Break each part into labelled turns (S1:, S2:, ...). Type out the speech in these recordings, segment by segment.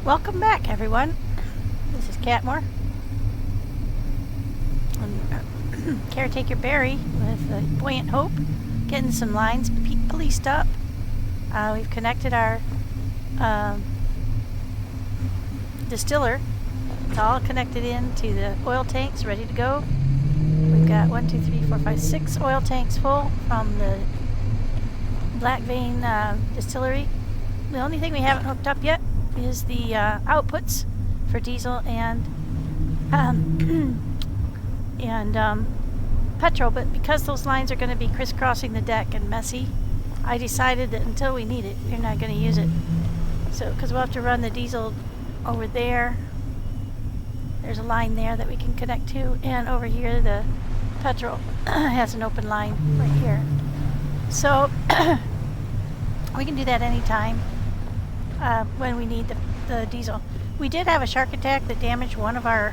S1: Welcome back, everyone. This is Catmore. I'm Caretaker Barry with Buoyant Hope, getting some lines policed up. We've connected our distiller. It's all connected in to the oil tanks, ready to go. We've got 6 oil tanks full from the Black Vein distillery. The only thing we haven't hooked up yet is the outputs for diesel and petrol, but because those lines are going to be crisscrossing the deck and messy, I decided that until we need it, we're not going to use it. So, because we'll have to run the diesel over there. There's a line there that we can connect to, and over here the petrol has an open line right here. So we can do that anytime when we need the diesel. We did have a shark attack that damaged one of our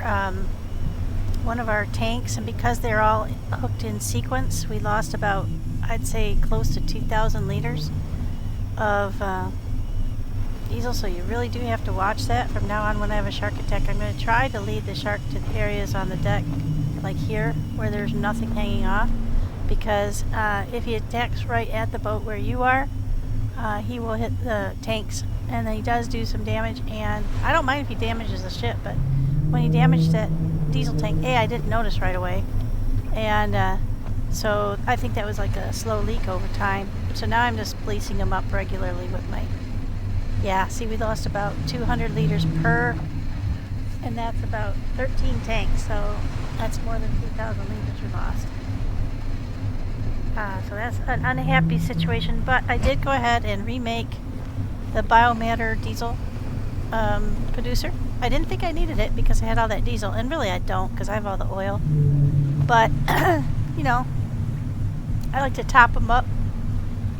S1: tanks, and because they're all hooked in sequence, we lost about, I'd say, close to 2,000 liters of diesel. So you really do have to watch that. From now on, when I have a shark attack, I'm going to try to lead the shark to the areas on the deck, like here, where there's nothing hanging off, because if he attacks right at the boat where you are, he will hit the tanks, and he does do some damage. And I don't mind if he damages the ship, but when he damaged that diesel tank, I didn't notice right away, and so I think that was like a slow leak over time. So now I'm just policing them up regularly with my, see, we lost about 200 liters per, and that's about 13 tanks, so that's more than 2,000 liters we lost. So that's an unhappy situation, but I did go ahead and remake the biomatter diesel producer. I didn't think I needed it because I had all that diesel, and really I don't, because I have all the oil. But, you know, I like to top them up.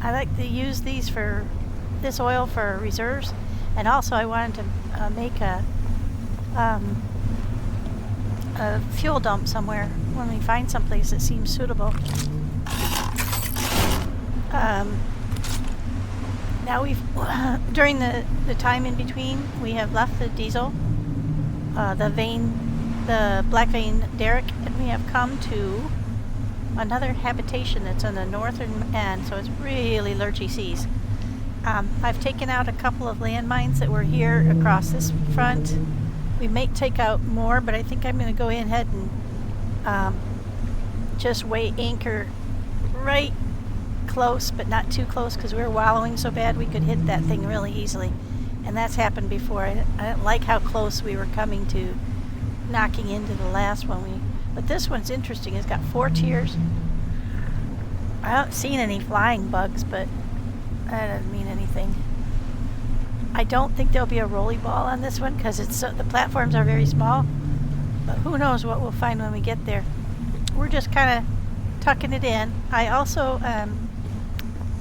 S1: I like to use this oil for reserves, and also I wanted to make a fuel dump somewhere when we find someplace that seems suitable. Now during the time in between, we have left the diesel, the Black Vein derrick, and we have come to another habitation that's on the northern end, so it's really lurchy seas. I've taken out a couple of landmines that were here across this front. We may take out more, but I think I'm going to go ahead and just weigh anchor right close, but not too close, because we were wallowing so bad we could hit that thing really easily, and that's happened before. I didn't like how close we were coming to knocking into the last one. But this one's interesting. It's got 4 tiers. I haven't seen any flying bugs, but that doesn't mean anything. I don't think there'll be a rolly ball on this one because the platforms are very small, but who knows what we'll find when we get there. We're just kind of tucking it in. I also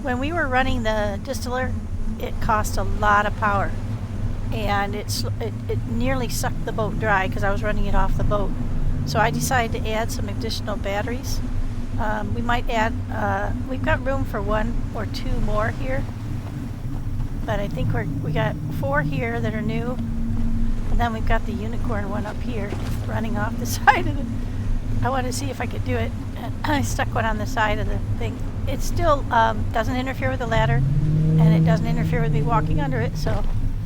S1: when we were running the distiller, it cost a lot of power, and it nearly sucked the boat dry because I was running it off the boat. So I decided to add some additional batteries. We might add, we've got room for 1 or 2 more here, but I think we got 4 here that are new, and then we've got the unicorn one up here running off the side of it. I wanted to see if I could do it, and I stuck one on the side of the thing. It still doesn't interfere with the ladder, and it doesn't interfere with me walking under it, so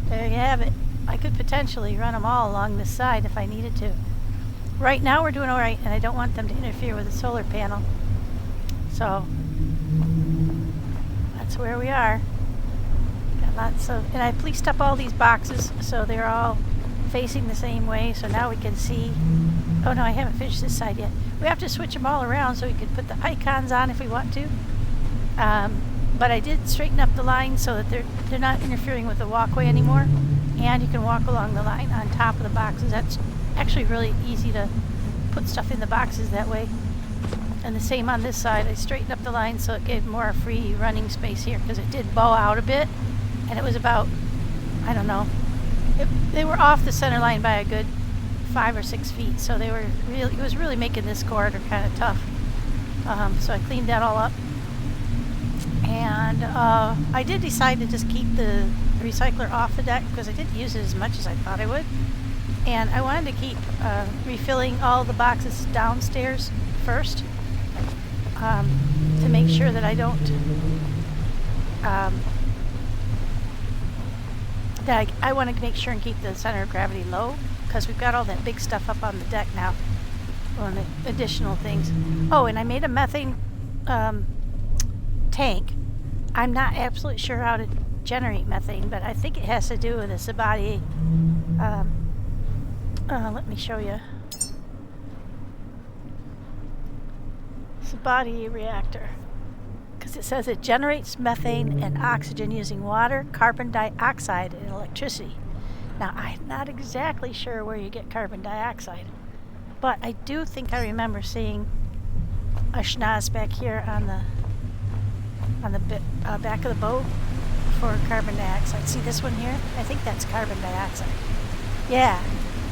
S1: there you have it. I could potentially run them all along this side if I needed to. Right now we're doing all right, and I don't want them to interfere with the solar panel. So that's where we are. Got lots of, and I policed up all these boxes so they're all facing the same way. So now we can see. Oh no, I haven't finished this side yet. We have to switch them all around so we can put the icons on if we want to. But I did straighten up the line so that they're not interfering with the walkway anymore, and you can walk along the line on top of the boxes. That's actually really easy to put stuff in the boxes that way. And the same on this side. I straightened up the line so it gave more free running space here, because it did bow out a bit, and it was about, I don't know, they were off the center line by a good 5 or 6 feet, so it was really making this corridor kind of tough. So I cleaned that all up, And I did decide to just keep the recycler off the deck because I didn't use it as much as I thought I would. And I wanted to keep refilling all the boxes downstairs first to make sure that I don't I want to make sure and keep the center of gravity low because we've got all that big stuff up on the deck now on the additional things. Oh, and I made a methane tank. I'm not absolutely sure how to generate methane, but I think it has to do with a Sabatier let me show you. Sabatier Reactor. Because it says it generates methane and oxygen using water, carbon dioxide, and electricity. Now, I'm not exactly sure where you get carbon dioxide, but I do think I remember seeing a schnoz back here on the back of the boat for carbon dioxide. See this one here? I think that's carbon dioxide. Yeah.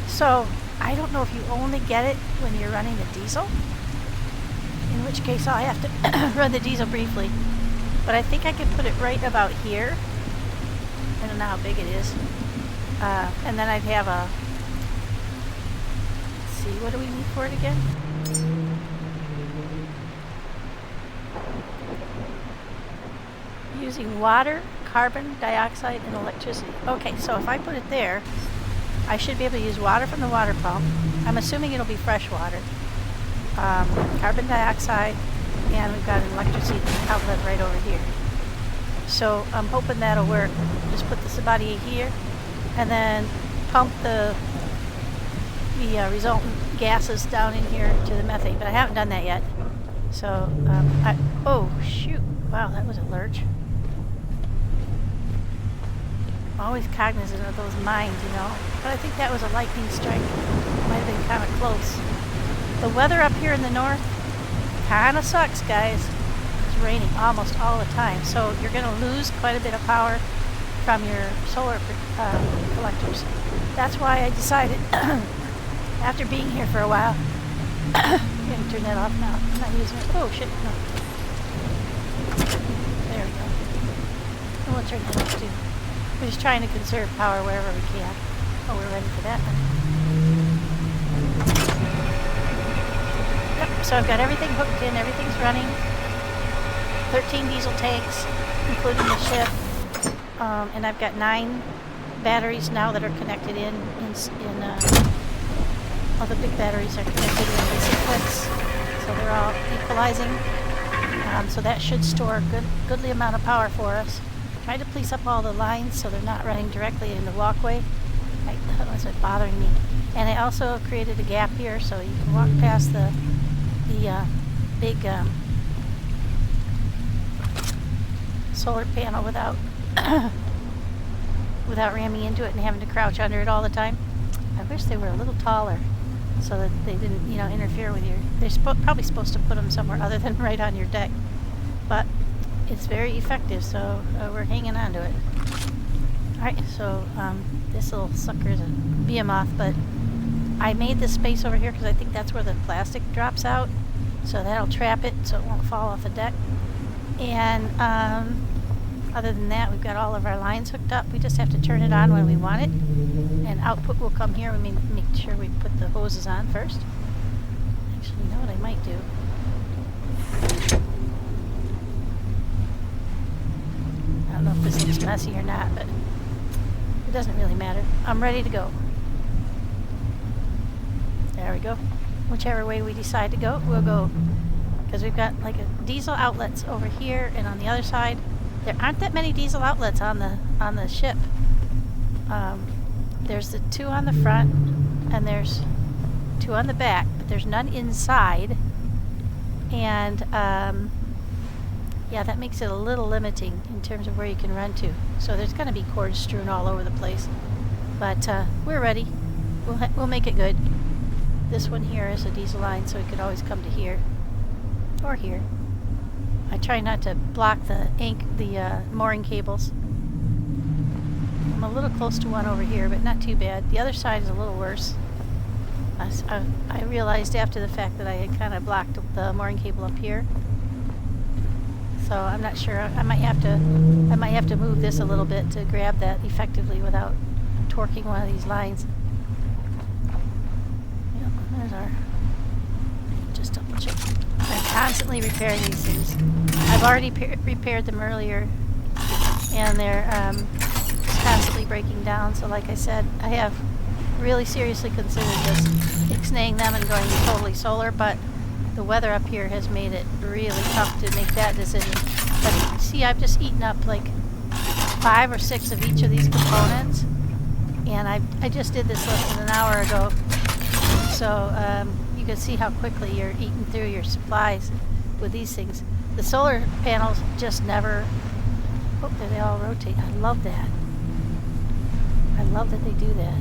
S1: So, I don't know if you only get it when you're running the diesel, in which case I'll have to run the diesel briefly. But I think I can put it right about here. I don't know how big it is. And then I'd have a... Let's see, what do we need for it again? Using water, carbon dioxide, and electricity. Okay, so if I put it there, I should be able to use water from the water pump. I'm assuming it'll be fresh water. Carbon dioxide, and we've got an electricity outlet right over here. So I'm hoping that'll work. Just put the Sabatier here, and then pump the resultant gases down in here to the methane. But I haven't done that yet. So, oh shoot! Wow, that was a lurch. Always cognizant of those mines, you know. But I think that was a lightning strike. Might have been kind of close. The weather up here in the north kind of sucks, guys. It's raining almost all the time, so you're going to lose quite a bit of power from your solar collectors. That's why I decided, after being here for a while, I'm going to turn that off now. I'm not using it. Oh, shit, no. There we go. And we'll turn that off, too. We're just trying to conserve power wherever we can. Oh, we're ready for that now. Yep, so I've got everything hooked in, everything's running. 13 diesel tanks, including the ship. And I've got 9 batteries now that are connected in all the big batteries are connected in sequence. So they're all equalizing. So that should store a goodly amount of power for us. Try to police up all the lines so they're not running directly in the walkway. That was bothering me. And I also created a gap here so you can walk past the big solar panel without ramming into it and having to crouch under it all the time. I wish they were a little taller so that they didn't, interfere with your... They're probably supposed to put them somewhere other than right on your deck. But it's very effective, so we're hanging on to it. Alright, so this little sucker is a behemoth, but I made this space over here because I think that's where the plastic drops out. So that'll trap it so it won't fall off the deck. And other than that, we've got all of our lines hooked up. We just have to turn it on when we want it. And output will come here. We make sure we put the hoses on first. Actually, you know what I might do? I don't know if this looks messy or not, but it doesn't really matter. I'm ready to go. There we go. Whichever way we decide to go, we'll go. Because we've got like a diesel outlets over here and on the other side. There aren't that many diesel outlets on the ship. There's the 2 on the front and there's 2 on the back, but there's none inside. And yeah, that makes it a little limiting in terms of where you can run to. So there's going to be cords strewn all over the place. But we're ready. We'll make it good. This one here is a diesel line, so it could always come to here or here. I try not to block the mooring cables. I'm a little close to one over here, but not too bad. The other side is a little worse. I realized after the fact that I had kind of blocked the mooring cable up here. So I'm not sure. I might have to move this a little bit to grab that effectively without torquing one of these lines. Yep, there's our. Just double check. I'm constantly repairing these things. I've already repaired them earlier, and they're constantly breaking down. So like I said, I have really seriously considered just ixnaying them and going totally solar, but the weather up here has made it really tough to make that decision. But see, I've just eaten up like 5 or 6 of each of these components, and I just did this less than an hour ago. So you can see how quickly you're eating through your supplies with these things. The solar panels just never, oh, they all rotate. I love that. I love that they do that.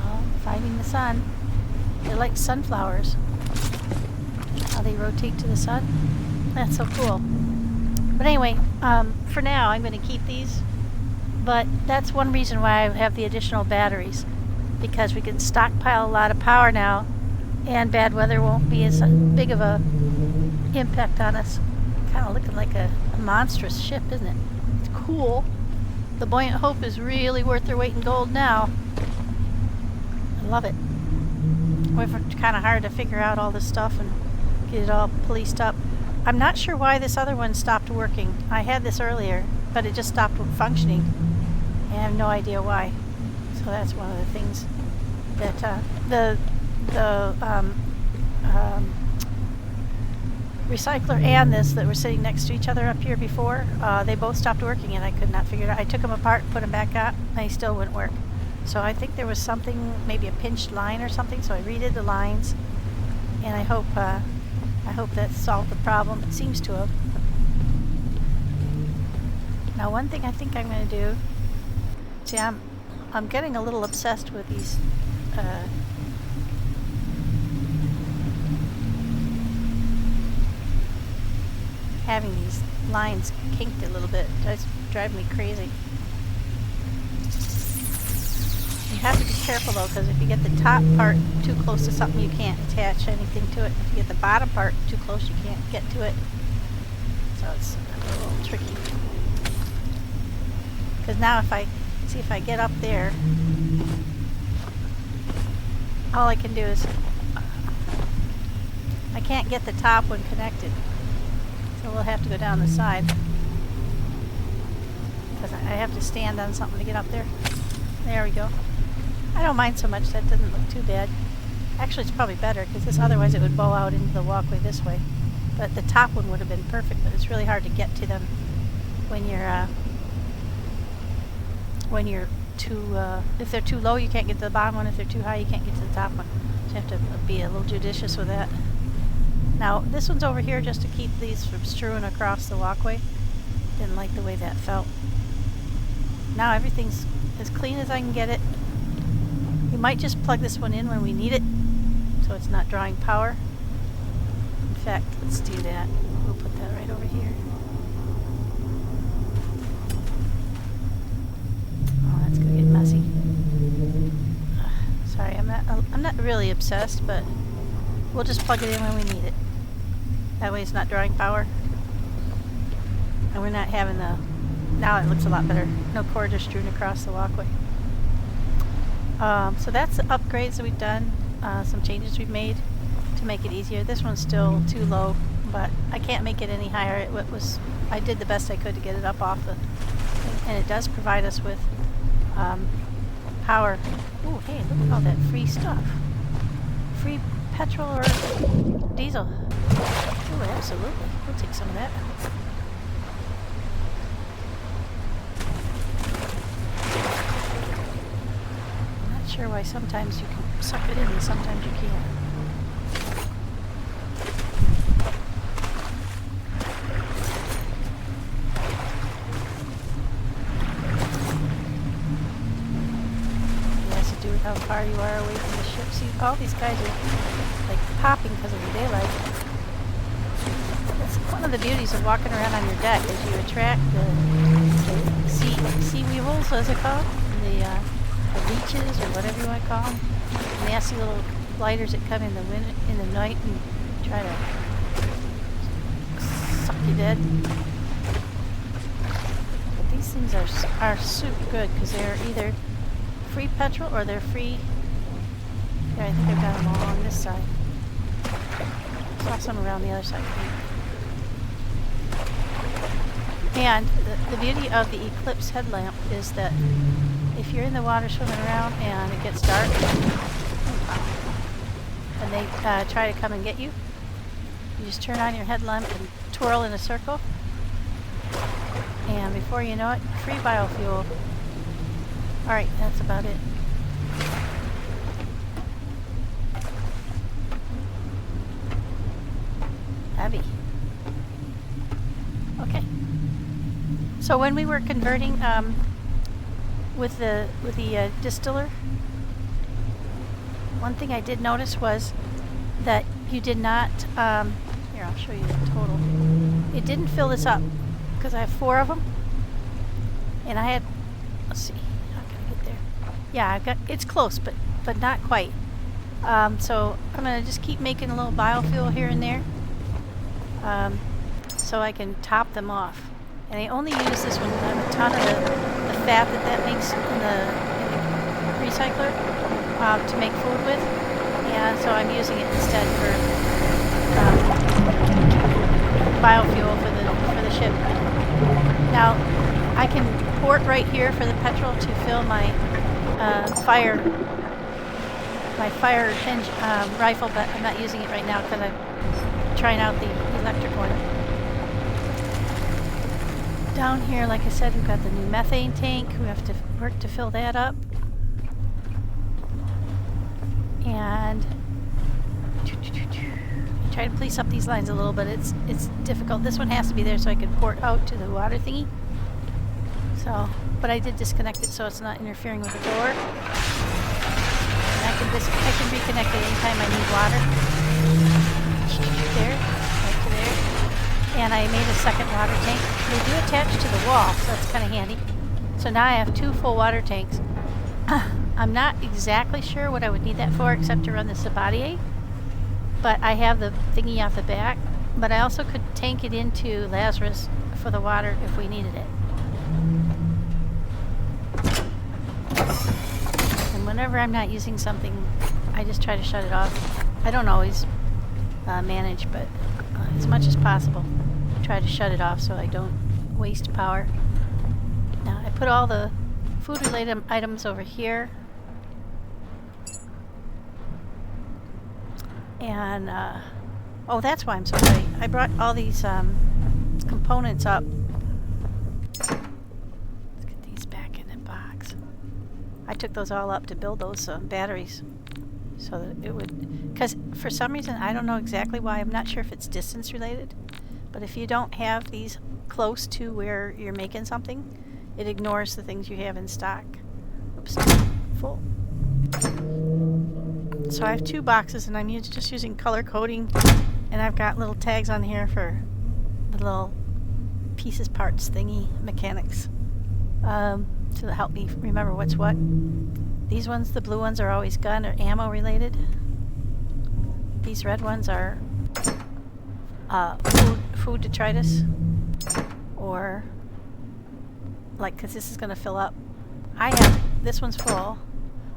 S1: Oh, finding the sun. They're like sunflowers. How they rotate to the sun. That's so cool. But anyway, for now I'm going to keep these. But that's one reason why I have the additional batteries. Because we can stockpile a lot of power now, and bad weather won't be as big of a impact on us. Kind of looking like a monstrous ship, isn't it? It's cool. The Buoyant Hope is really worth their weight in gold now. I love it. We've kind of hard to figure out all this stuff and get it all policed up. I'm not sure why this other one stopped working. I had this earlier, but it just stopped functioning. I have no idea why. So that's one of the things that the recycler and this that were sitting next to each other up here before, they both stopped working and I could not figure it out. I took them apart, put them back up, and they still wouldn't work. So I think there was something, maybe a pinched line or something, so I redid the lines, and I hope that solved the problem. It seems to have. Now one thing I think I'm going to do, see, I'm getting a little obsessed with these having these lines kinked a little bit. It does drive me crazy. You have to be careful though, because if you get the top part too close to something, you can't attach anything to it. If you get the bottom part too close, you can't get to it. So it's a little tricky. Because now if I get up there, all I can do is, I can't get the top one connected. So we'll have to go down the side. Because I have to stand on something to get up there. There we go. I don't mind so much, that doesn't look too bad. Actually, it's probably better, because this otherwise it would bow out into the walkway this way. But the top one would have been perfect, but it's really hard to get to them when you're too, if they're too low you can't get to the bottom one, if they're too high you can't get to the top one. So you have to be a little judicious with that. Now this one's over here just to keep these from strewing across the walkway. Didn't like the way that felt. Now everything's as clean as I can get it. We might just plug this one in when we need it, so it's not drawing power. In fact, let's do that. We'll put that right over here. Oh, that's gonna get messy. Sorry, I'm not really obsessed, but we'll just plug it in when we need it. That way it's not drawing power. And we're not having the, now it looks a lot better. No cord just strewn across the walkway. So that's the upgrades that we've done, some changes we've made to make it easier. This one's still too low, but I can't make it any higher. I did the best I could to get it up off the, and it does provide us with power. Oh, hey, look at all that free stuff. Free petrol or diesel. Oh, absolutely. We'll take some of that. Sure why sometimes you can suck it in and sometimes you can't. It has to do with how far you are away from the ship. See, all these guys are like popping because of the daylight. That's one of the beauties of walking around on your deck, is you attract the sea weevils, as they call them. The leeches, or whatever you want to call them. Nasty little gliders that come in the night and try to suck you dead. But these things are super good because they're either free petrol or they're free. Yeah, I think I've got them all on this side. Saw some around the other side. And the beauty of the Eclipse headlamp is that if you're in the water swimming around and it gets dark and they try to come and get you, you just turn on your headlamp and twirl in a circle, and before you know it, free biofuel. Alright, that's about it. Heavy. Okay. So when we were converting with the distiller, one thing I did notice was that you did not, here I'll show you the total. It didn't fill this up because I have 4 of them, and I had, let's see, how can I get there? Yeah, I've got, it's close, but not quite. So I'm gonna just keep making a little biofuel here and there, so I can top them off. And I only use this when I have a ton of the fat that makes in the recycler to make food with. Yeah, so I'm using it instead for biofuel for the ship. Now I can port right here for the petrol to fill my fire engine, rifle, but I'm not using it right now because I'm trying out the electric one. Down here, like I said, we've got the new methane tank. We have to work to fill that up. And try to police up these lines a little, but it's difficult. This one has to be there so I can port out to the water thingy. So, but I did disconnect it so it's not interfering with the door. And I can reconnect it anytime I need water. There, right to there. And I made a second water tank. They do attach to the wall, so that's kind of handy. So now I have 2 full water tanks. I'm not exactly sure what I would need that for, except to run the Sabatier. But I have the thingy off the back. But I also could tank it into Lazarus for the water if we needed it. And whenever I'm not using something, I just try to shut it off. I don't always manage, but as much as possible, try to shut it off so I don't waste power. Now I put all the food-related items over here, and oh, that's why I'm so late. I brought all these components up. Let's get these back in the box. I took those all up to build those batteries, so that it would, because for some reason I don't know exactly why. I'm not sure if it's distance related, but if you don't have these close to where you're making something, it ignores the things you have in stock. Oops, full. So I have 2 boxes, and I'm just using color coding, and I've got little tags on here for the little pieces, parts, thingy, mechanics, to help me remember what's what. These ones, the blue ones, are always gun or ammo related. These red ones are food detritus, or like, because this is going to fill up. I have, this one's full.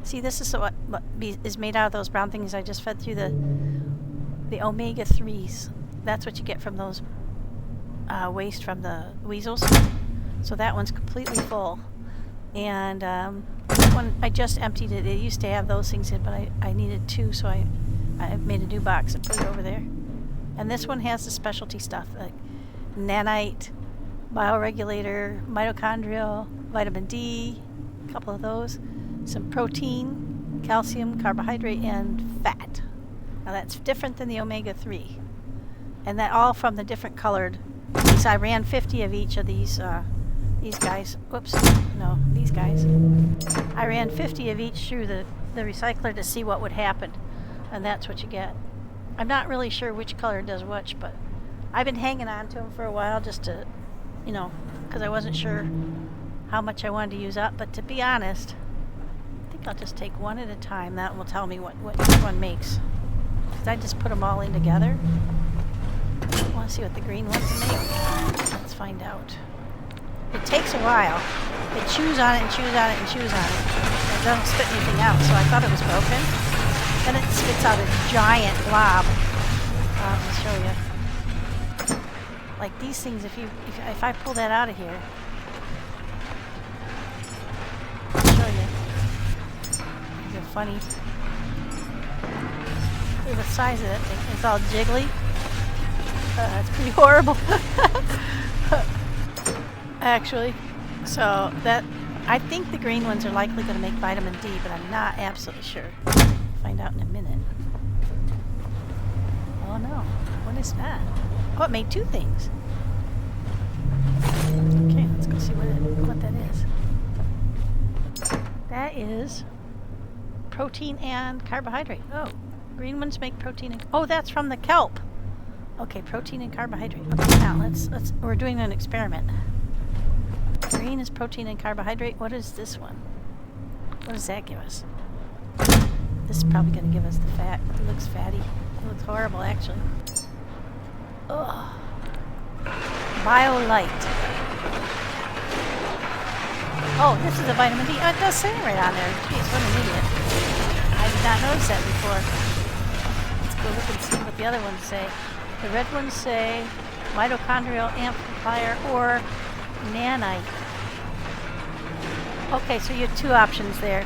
S1: See, this is what is made out of those brown things I just fed through the omega-3s. That's what you get from those waste from the weasels. So that one's completely full. And that one, I just emptied it. It used to have those things in, but I needed 2, so I made a new box and put it over there. And this one has the specialty stuff, like nanite, bioregulator, mitochondrial, vitamin D, a couple of those, some protein, calcium, carbohydrate, and fat. Now that's different than the omega-3. And that all from the different colored. So I ran 50 of each of these guys. Whoops, no, these guys. I ran 50 of each through the recycler to see what would happen. And that's what you get. I'm not really sure which color does which, but I've been hanging on to them for a while just to, you know, because I wasn't sure how much I wanted to use up. But to be honest, I think I'll just take one at a time. That will tell me what each one makes. Because I just put them all in together. I want to see what the green ones make. Let's find out. It takes a while. It chews on it and chews on it and chews on it. It doesn't spit anything out, so I thought it was broken. Then it spits out a giant blob. I'll show you. Like these things, if I pull that out of here, I'll show you. These are funny. Look at the size of that thing. It's all jiggly. It's pretty horrible. Actually. So that, I think the green ones are likely going to make vitamin D, but I'm not absolutely sure. Find out in a minute. Oh no. What is that? Oh, it made two things. Okay, let's go see what that is. That is protein and carbohydrate. Oh, green ones make protein and... Oh, that's from the kelp. Okay, protein and carbohydrate. Okay, now we're doing an experiment. Green is protein and carbohydrate. What is this one? What does that give us? This is probably going to give us the fat. It looks fatty. It looks horrible, actually. Ugh. BioLite. Oh, this is a vitamin D. Oh, it does say it right on there. Jeez, what an idiot. I did not notice that before. Let's go look and see what the other ones say. The red ones say mitochondrial amplifier or nanite. Okay, so you have two options there.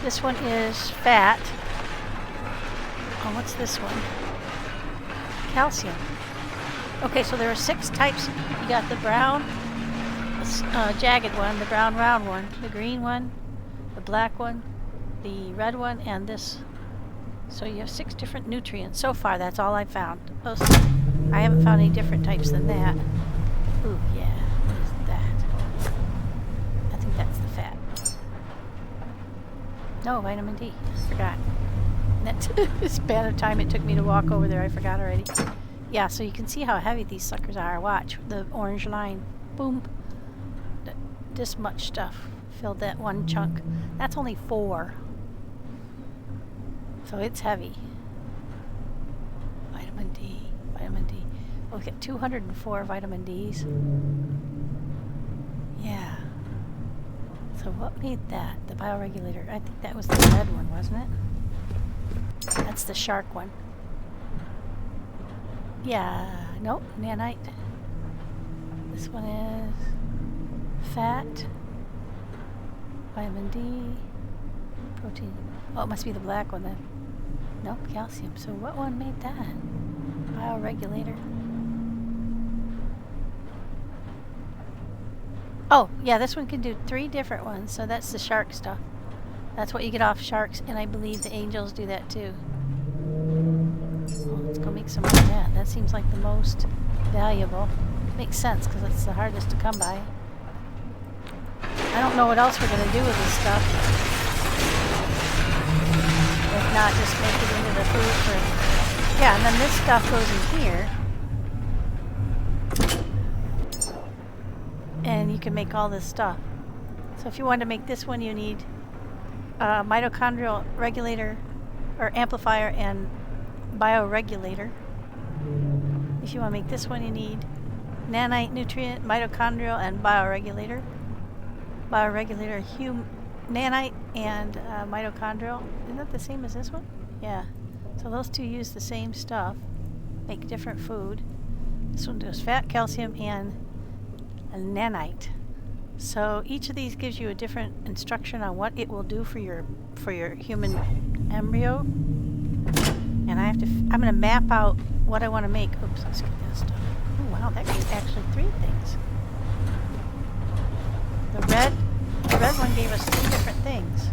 S1: This one is fat. Oh, what's this one? Calcium. Okay, so there are 6 types. You got the brown, jagged one, the brown round one, the green one, the black one, the red one, and this. So you have 6 different nutrients. So far, that's all I've found. I haven't found any different types than that. Ooh, yeah. What is that? I think that's the fat. No, vitamin D. Forgot. That's a span of time it took me to walk over there. I forgot already. Yeah, so you can see how heavy these suckers are. Watch the orange line. Boom. This much stuff filled that one chunk. That's only 4. So it's heavy. Vitamin D. Vitamin D. Oh, we got 204 vitamin Ds. Yeah. So what made that? The bioregulator. I think that was the red one, wasn't it? That's the shark one. Yeah. Nope. Nanite. This one is fat. Vitamin D. Protein. Oh, it must be the black one then. Nope, calcium. So what one made that? Bioregulator. Oh, yeah, this one can do 3 different ones. So that's the shark stuff. That's what you get off sharks, and I believe the angels do that too. Well, let's go make some more of that. That seems like the most valuable. Makes sense, because it's the hardest to come by. I don't know what else we're going to do with this stuff. If not, just make it into the food for... Yeah, and then this stuff goes in here. And you can make all this stuff. So if you want to make this one, you need a mitochondrial regulator, or amplifier, and bioregulator. If you want to make this one, you need nanite, nutrient, mitochondrial, and bioregulator. Bioregulator, nanite, and mitochondrial. Isn't that the same as this one? Yeah. So those two use the same stuff, make different food. This one does fat, calcium, and a nanite. So each of these gives you a different instruction on what it will do for your human embryo. And I'm going to map out what I want to make. Oops, let's get this stuff. Oh wow, that gives actually 3 things. The red one gave us 3 different things.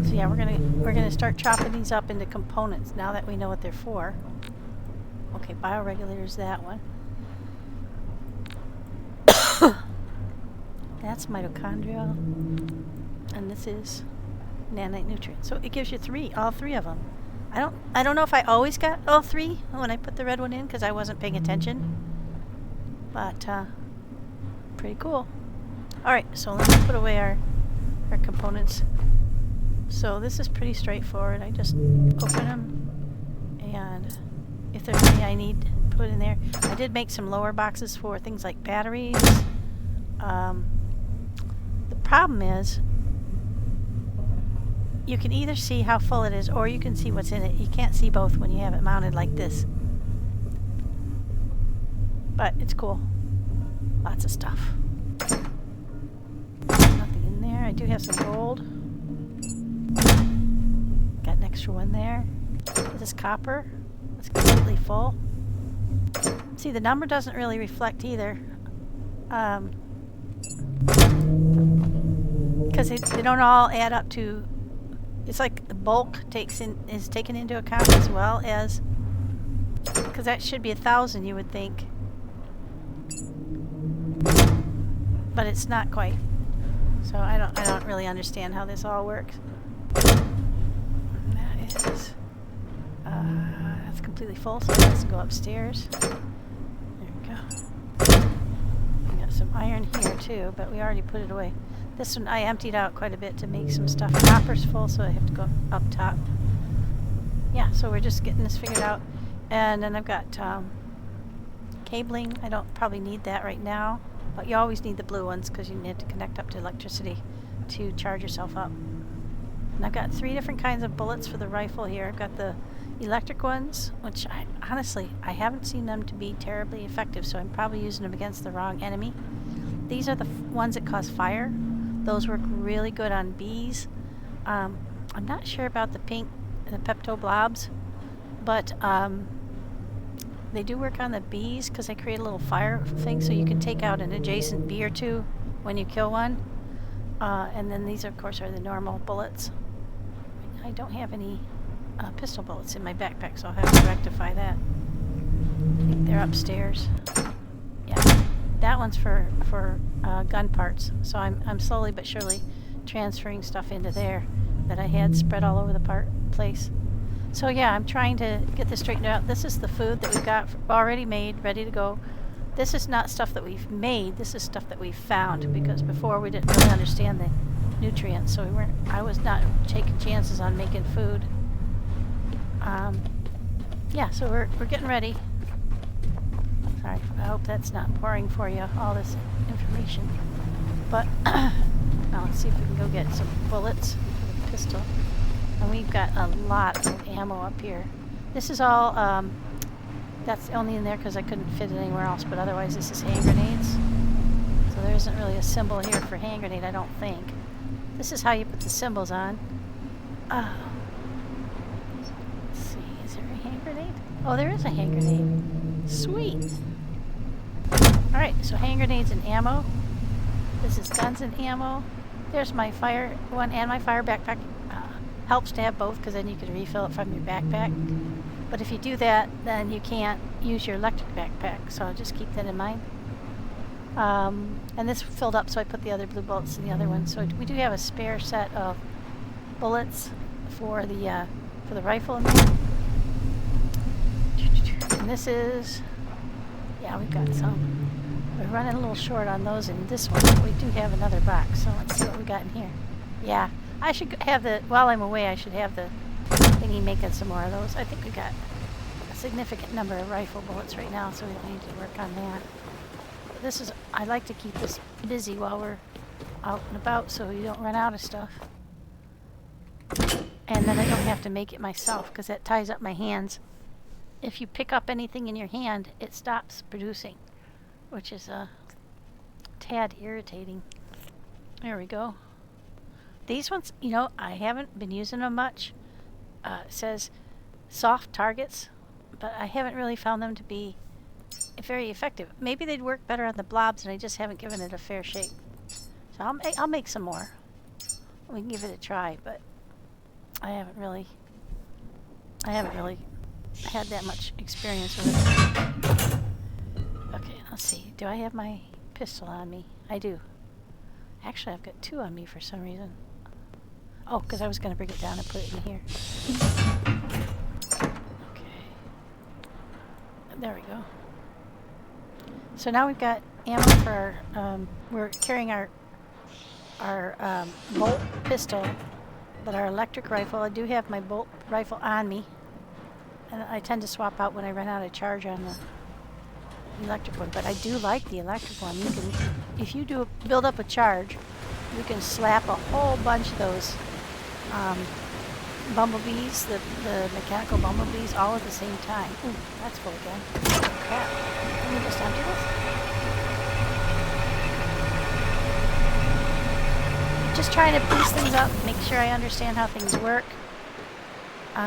S1: So yeah, we're gonna start chopping these up into components now that we know what they're for. Okay, bioregulator's that one. That's mitochondrial, and this is nanite nutrient. So it gives you all 3 of them. I don't know if I always got all 3 when I put the red one in because I wasn't paying attention. But pretty cool. All right, so let's put away our components. So this is pretty straightforward. I just open them, and if there's any I need put in there. I did make some lower boxes for things like batteries. The problem is you can either see how full it is or you can see what's in it. You can't see both when you have it mounted like this. But it's cool. Lots of stuff. Nothing in there. I do have some gold. Got an extra one there. This is copper. It's completely full. See, the number doesn't really reflect either. Because they don't all add up to... It's like the bulk is taken into account as well as... Because that should be 1,000, you would think. But it's not quite. So I don't really understand how this all works. That is... that's completely full, so let's go upstairs. There we go. We got some iron here too, but we already put it away. This one I emptied out quite a bit to make some stuff. Copper's full, so I have to go up top. Yeah, so we're just getting this figured out. And then I've got cabling. I don't probably need that right now, but you always need the blue ones because you need to connect up to electricity to charge yourself up. And I've got 3 different kinds of bullets for the rifle here. I've got the electric ones, which honestly I haven't seen them to be terribly effective, so I'm probably using them against the wrong enemy. These are the ones that cause fire. Those work really good on bees. I'm not sure about the pink, the Pepto blobs, but they do work on the bees because they create a little fire thing, so you can take out an adjacent bee or two when you kill one. And then these, of course, are the normal bullets. I don't have any pistol bullets in my backpack, so I'll have to rectify that. I think they're upstairs. Yeah, that one's for gun parts. So I'm slowly but surely transferring stuff into there that I had spread all over the place. So yeah, I'm trying to get this straightened out. This is the food that we've got already made, ready to go. This is not stuff that we've made. This is stuff that we've found, because before we didn't really understand the nutrients, so I was not taking chances on making food. Yeah, so we're getting ready. Sorry, I hope that's not boring for you, all this information. But now let's see if we can go get some bullets for the pistol. And we've got a lot of ammo up here. This is all, that's only in there because I couldn't fit it anywhere else, but otherwise this is hand grenades. So there isn't really a symbol here for hand grenade, I don't think. This is how you put the symbols on. Let's see, is there a hand grenade? Oh, there is a hand grenade. Sweet. Alright, so hand grenades and ammo. This is guns and ammo. There's my fire one and my fire backpack. Helps to have both because then you can refill it from your backpack. But if you do that, then you can't use your electric backpack, so just keep that in mind. And this filled up, so I put the other blue bullets in the other one. So we do have a spare set of bullets for the rifle in there. And this is, yeah, we've got some. We're running a little short on those in this one, but we do have another box. So let's see what we got in here. Yeah, I should have while I'm away, I should have the thingy making some more of those. I think we got a significant number of rifle bullets right now, so we don't need to work on that. But this is, I like to keep this busy while we're out and about so you don't run out of stuff. And then I don't have to make it myself because that ties up my hands. If you pick up anything in your hand, it stops producing, which is a tad irritating. There we go. These ones, you know, I haven't been using them much. It says soft targets, but I haven't really found them to be very effective. Maybe they'd work better on the blobs, and I just haven't given it a fair shake. So I'll make some more. We can give it a try, but I haven't really had that much experience with it. Okay, let's see. Do I have my pistol on me? I do. Actually, I've got 2 on me for some reason. Oh, because I was going to bring it down and put it in here. Okay. There we go. So now we've got ammo for we're carrying our bolt pistol, but our electric rifle, I do have my bolt rifle on me. And I tend to swap out when I run out of charge on electric one, but I do like the electric one. You can, if you do build up a charge, you can slap a whole bunch of those bumblebees, the mechanical bumblebees, all at the same time. Ooh, that's full again. Crap. Let me just empty this. Just trying to piece things up, make sure I understand how things work.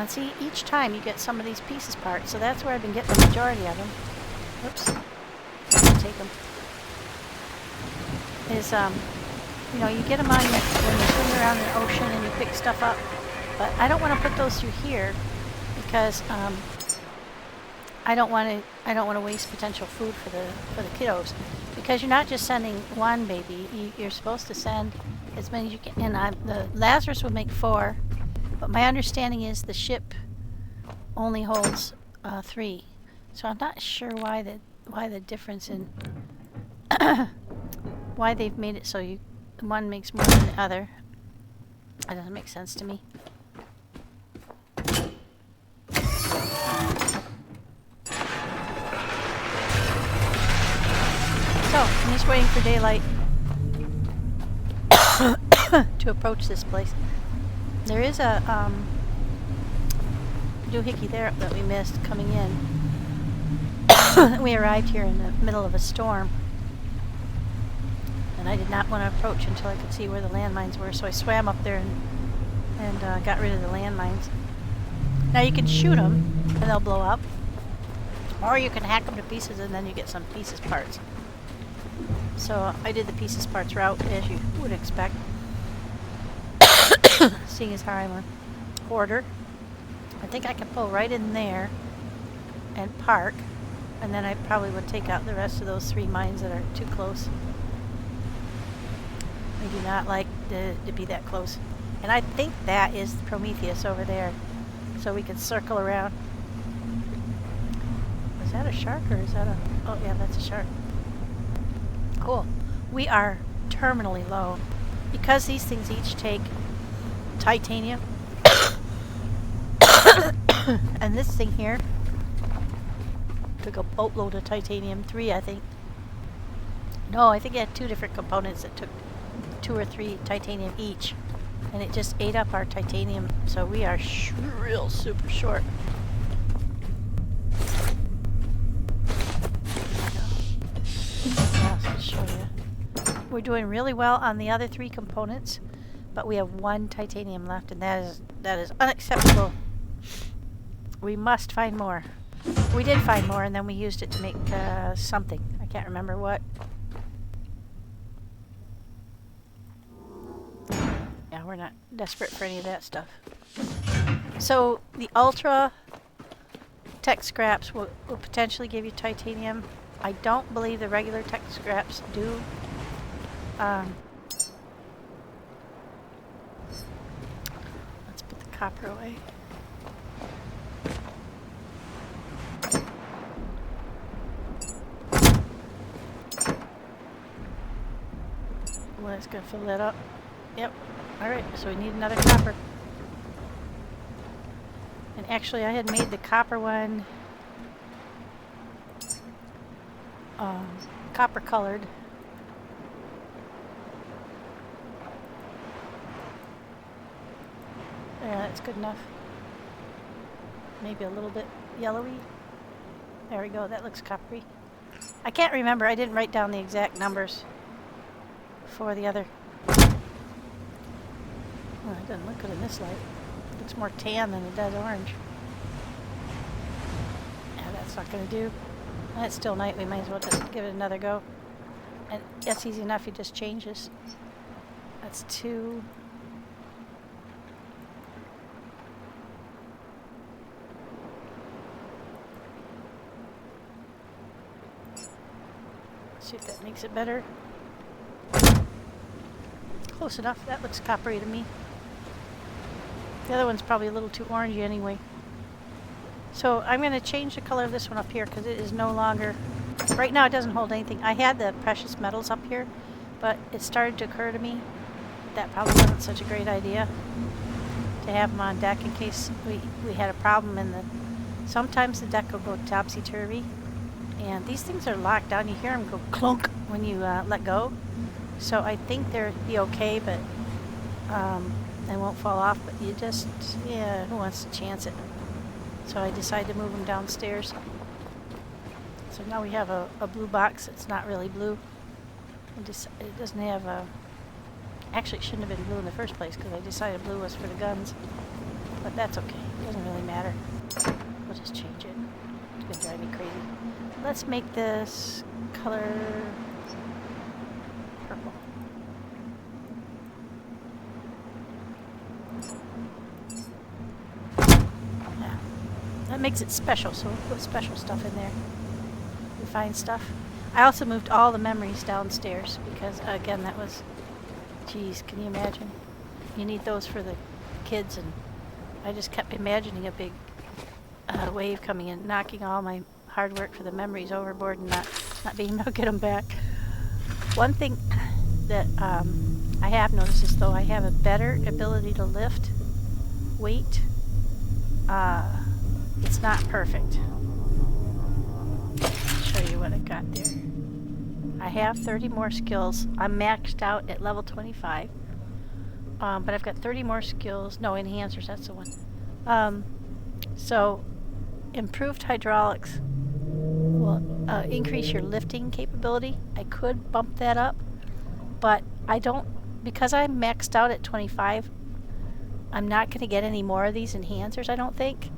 S1: See, each time you get some of these pieces parts, so that's where I've been getting the majority of them. Oops. Take them. Is, you know, you get them on when you're swimming around in the ocean and you pick stuff up. But I don't want to put those through here because I don't want to waste potential food for the kiddos. Because you're not just sending one baby, you're supposed to send as many as you can. And the Lazarus would make 4, but my understanding is the ship only holds 3. So I'm not sure why the difference in why they've made it so one makes more than the other. That doesn't make sense to me. So I'm just waiting for daylight to approach this place. There is a doohickey there that we missed coming in. We arrived here in the middle of a storm, and I did not want to approach until I could see where the landmines were, so I swam up there and got rid of the landmines. Now you can shoot them and they'll blow up, or you can hack them to pieces and then you get some pieces parts. So I did the pieces parts route as you would expect, seeing as how I'm a hoarder. I think I can pull right in there and park, and then I probably would take out the rest of those 3 mines that are too close. I do not like to be that close. And I think that is the Prometheus over there, so we can circle around. Is that a shark or is that a... Oh yeah, that's a shark. Cool. We are terminally low. Because these things each take titanium, and this thing here took a boatload of titanium, 3 I think. No, I think it had 2 different components that took 2 or 3 titanium each, and it just ate up our titanium, so we are real super short. I'll show you. We're doing really well on the other 3 components, but we have 1 titanium left, and that is unacceptable. We must find more. We did find more, and then we used it to make something. I can't remember what. Yeah, we're not desperate for any of that stuff. So the ultra tech scraps will potentially give you titanium. I don't believe the regular tech scraps do. Let's put the copper away. Well, that's gonna fill that up. Yep. Alright, so we need another copper. And actually I had made the copper one copper colored. Yeah, that's good enough. Maybe a little bit yellowy. There we go, that looks coppery. I can't remember, I didn't write down the exact numbers for the other. Well, it doesn't look good in this light. It looks more tan than it does orange. Yeah, that's not going to do. And it's still night, we might as well just give it another go. And that's easy enough, you just change this. That's 2. See if that makes it better. Close enough, that looks coppery to me. The other one's probably a little too orangey anyway. So I'm going to change the color of this one up here because it is no longer... Right now it doesn't hold anything. I had the precious metals up here, but it started to occur to me that probably wasn't such a great idea to have them on deck in case we had a problem in the... Sometimes the deck will go topsy-turvy, And these things are locked down. You hear them go clunk when you let go. So I think they'll be okay, but they won't fall off. But you just, yeah, who wants to chance it? So I decided to move them downstairs. So now we have a blue box. It's not really blue. It doesn't have a... Actually, it shouldn't have been blue in the first place because I decided blue was for the guns. But that's okay. It doesn't really matter. We'll just change it. It's going to drive me crazy. Let's make this color purple. Yeah. That makes it special, so we'll put special stuff in there. Refined stuff. I also moved all the memories downstairs because, again, that was... Geez, can you imagine? You need those for the kids, and I just kept imagining a big wave coming in, knocking all my hard work for the memories overboard and not being able to get them back. One thing that I have noticed is, though, I have a better ability to lift weight. It's not perfect. I'll show you what I got there. I have 30 more skills. I'm maxed out at level 25. But I've got 30 more skills. No, enhancers, that's the one. So, improved hydraulics will increase your lifting capability. I could bump that up, but I don't, because I'm maxed out at 25, I'm not going to get any more of these enhancers, I don't think.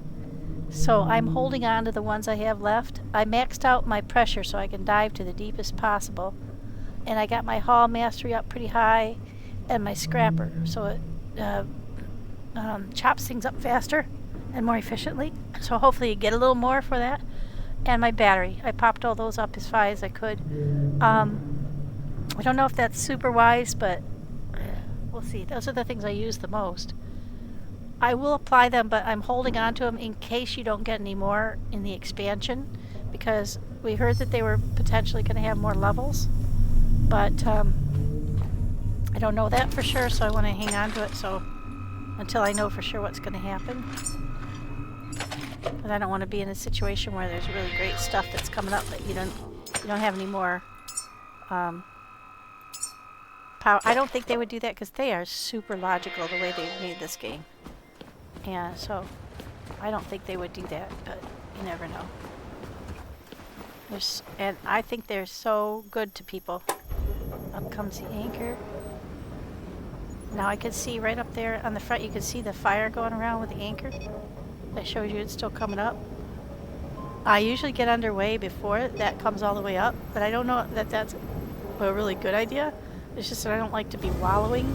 S1: So I'm holding on to the ones I have left. I maxed out my pressure so I can dive to the deepest possible. And I got my haul mastery up pretty high and my scrapper. So it chops things up faster and more efficiently. So hopefully you get a little more for that. And my battery. I popped all those up as high as I could. I don't know if that's super wise, but we'll see. Those are the things I use the most. I will apply them, but I'm holding on to them in case you don't get any more in the expansion, because we heard that they were potentially going to have more levels, but I don't know that for sure, so I want to hang on to it until I know for sure what's going to happen. But I don't want to be in a situation where there's really great stuff that's coming up that you don't have any more power. I don't think they would do that because they are super logical the way they've made this game. Yeah, so I don't think they would do that, but you never know. And I think they're so good to people. Up comes the anchor. Now I can see right up there on the front, you can see the fire going around with the anchor. That shows you it's still coming up. I usually get underway before that comes all the way up, but I don't know that that's a really good idea. It's just that I don't like to be wallowing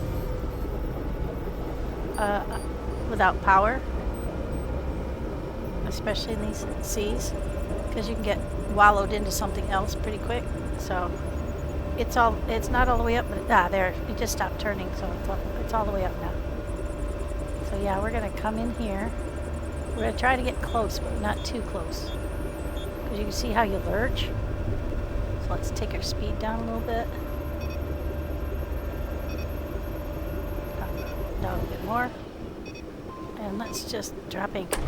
S1: without power, especially in these seas, because you can get wallowed into something else pretty quick. So it's not all the way up, but there, you just stopped turning, so it's all the way up now. So yeah, we're gonna come in here. We're gonna try to get close, but not too close, because you can see how you lurch. So let's take our speed down a little bit. Down a bit more. And let's just drop anchor.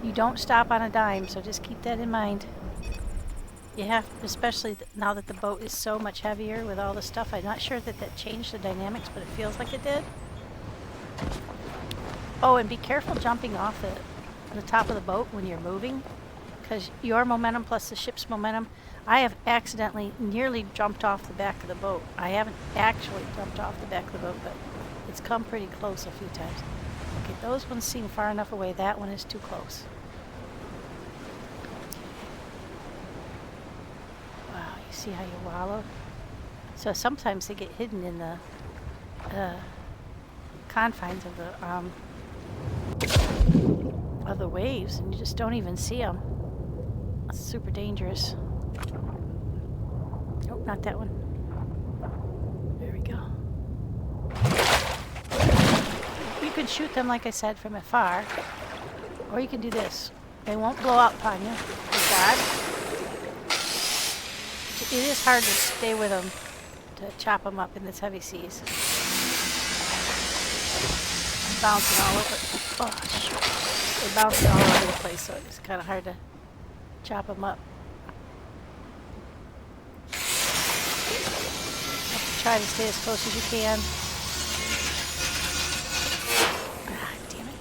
S1: You don't stop on a dime, so just keep that in mind. You have, especially now that the boat is so much heavier with all the stuff. I'm not sure that changed the dynamics, but it feels like it did. Oh, and be careful jumping off the top of the boat when you're moving, because your momentum plus the ship's momentum. I have accidentally nearly jumped off the back of the boat. I haven't actually jumped off the back of the boat, but it's come pretty close a few times. Okay, those ones seem far enough away. That one is too close. Wow, you see how you wallow? So sometimes they get hidden in the confines of the waves, and you just don't even see them. It's super dangerous. Nope, not that one. There we go. You can shoot them, like I said, from afar, or you can do this. They won't blow up on you, thank God. It is hard to stay with them, to chop them up in this heavy seas. Bouncing all over. Oh, shoot. They're bouncing all over the place, so it's kind of hard to chop them up. try to stay as close as you can. Ah, damn it.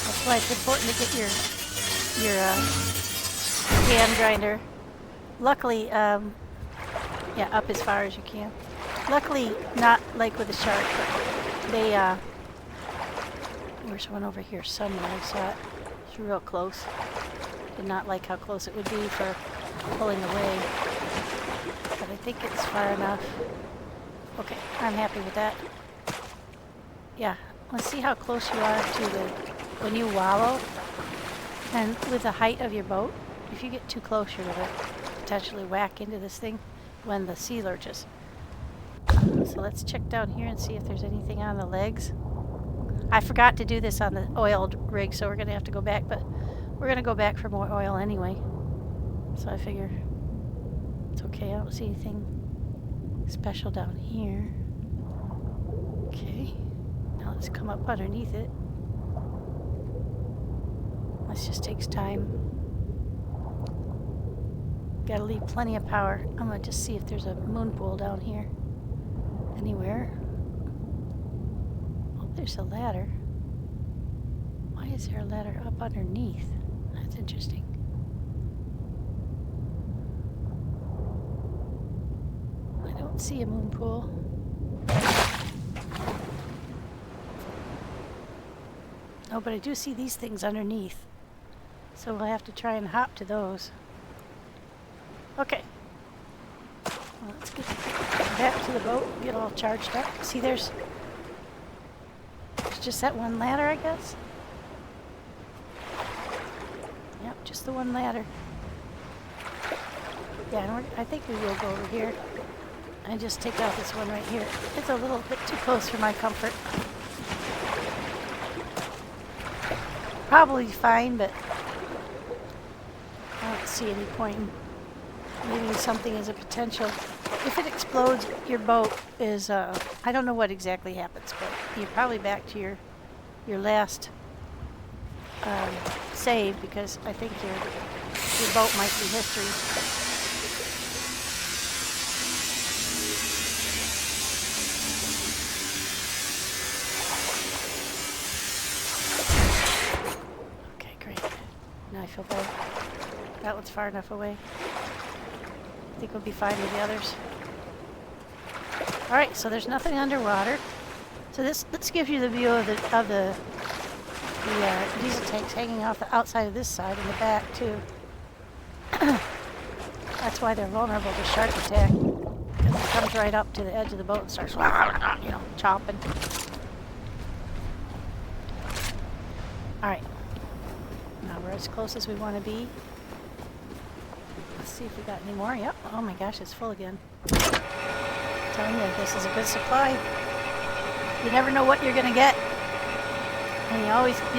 S1: That's why it's important to get your hand grinder. Luckily, yeah, up as far as you can. Luckily, not like with a shark, but they, there's one over here somewhere. I saw it. It's real close. Did not like how close it would be for pulling away. But I think it's far enough. Okay, I'm happy with that. Yeah, let's see how close you are to when you wallow. And with the height of your boat, if you get too close, you're going to potentially whack into this thing when the sea lurches. So let's check down here and see if there's anything on the legs. I forgot to do this on the oiled rig, so we're going to have to go back, but we're going to go back for more oil anyway. So I figure it's okay. I don't see anything special down here. Okay, now let's come up underneath it. This just takes time. Gotta leave plenty of power. I'm gonna just see if there's a moon pool down here. Anywhere. Oh, there's a ladder. Why is there a ladder up underneath? That's interesting. I don't see a moon pool. Oh, but I do see these things underneath. So we'll have to try and hop to those. Okay. Well, let's get back to the boat, get all charged up. See, there's just that one ladder, I guess. Yep, just the one ladder. Yeah, and I think we will go over here and just take out this one right here. It's a little bit too close for my comfort. Probably fine, but I don't see any point in leaving something as a potential. If it explodes, your boat is, I don't know what exactly happens, but you're probably back to your last save, because I think your boat might be history. Okay, great. Now I feel better. That one's far enough away. I think we'll be fine with the others. Alright, so there's nothing underwater. So this gives you the view of the diesel tanks hanging off the outside of this side and the back too. That's why they're vulnerable to shark attack. Because it comes right up to the edge of the boat and starts, you know, chomping. Alright. Now we're as close as we want to be. Let's see if we got any more. Yep. Oh my gosh, it's full again. I'm telling you, this is a good supply. You never know what you're gonna get. And you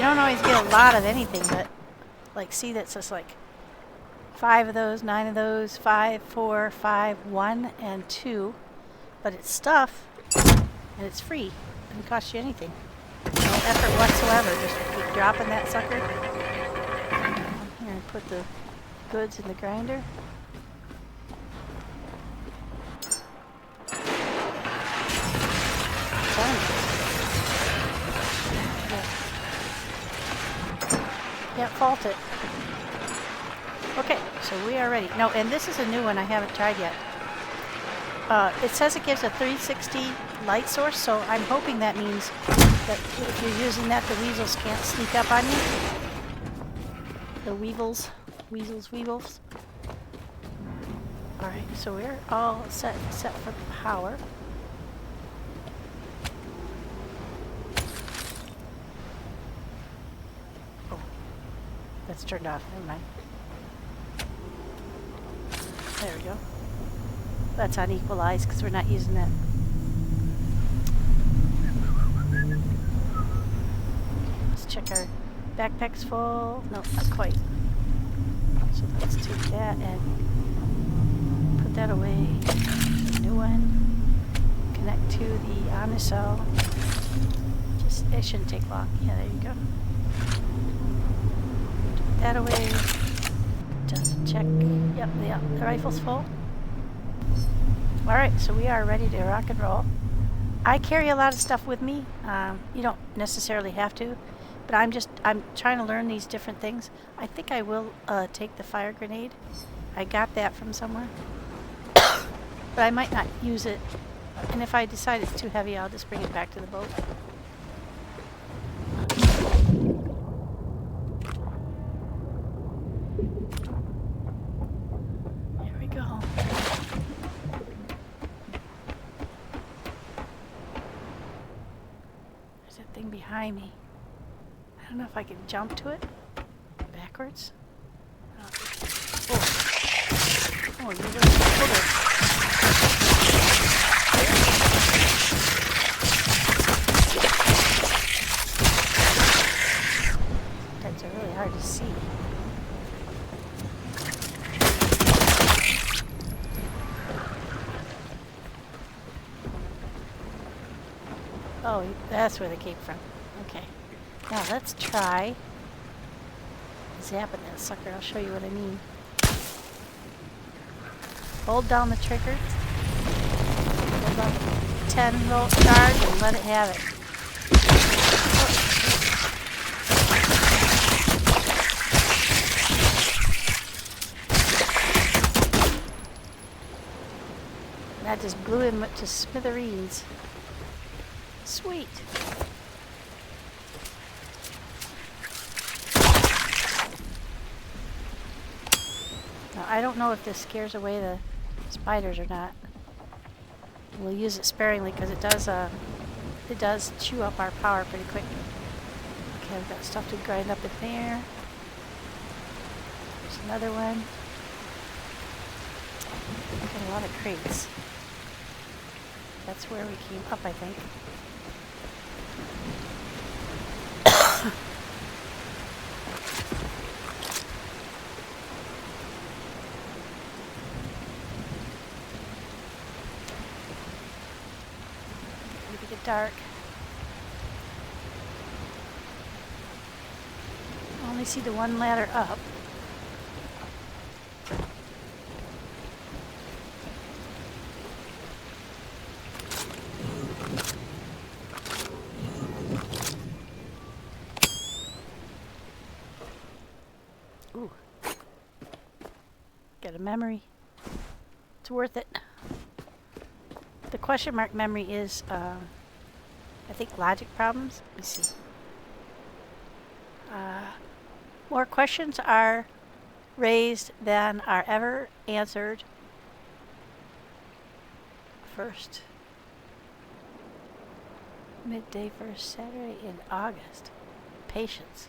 S1: don't always get a lot of anything, but like, see, that's just like 5 of those, 9 of those, 5, 4, 5, 1, and 2. But it's stuff, and it's free. It doesn't cost you anything. No effort whatsoever. Just keep dropping that sucker. Here, and put the goods in the grinder. Done. Can't fault it. Okay, so we are ready. No, and this is a new one I haven't tried yet. It says it gives a 360 light source, so I'm hoping that means that if you're using that, the weasels can't sneak up on you. The weevils. Weevils. Alright, so we're all set for power. Oh, that's turned off. Never mind. There we go. That's on equalize because we're not using that. Let's check our backpack's full. No, not quite. So let's take that and put that away. A new one. Connect to the Omnicell. It shouldn't take long. Yeah, there you go. that away. Just check. Yep, the rifle's full. Alright, so we are ready to rock and roll. I carry a lot of stuff with me. You don't necessarily have to, but I'm trying to learn these different things. I think I will take the fire grenade. I got that from somewhere. But I might not use it. And if I decide it's too heavy, I'll just bring it back to the boat. Here we go. There's that thing behind me. I don't know if I can jump to it. Backwards. Oh, you're really cool. That's really hard to see. Oh, that's where they came from. Okay. Now let's try zapping that sucker. I'll show you what I mean. Hold down the trigger. Hold down the 10-volt charge and let it have it. That just blew him to smithereens. Sweet. Now, I don't know if this scares away the spiders or not. We'll use it sparingly because it does chew up our power pretty quick. Okay, we've got stuff to grind up in there. There's another one. Got a lot of crates. That's where we came up, I think. Maybe get dark. I only see the one ladder up. Ooh. Got a memory. It's worth it. The question mark memory is, I think, logic problems. Let me see. More questions are raised than are ever answered. First. Midday first Saturday in August. Patience.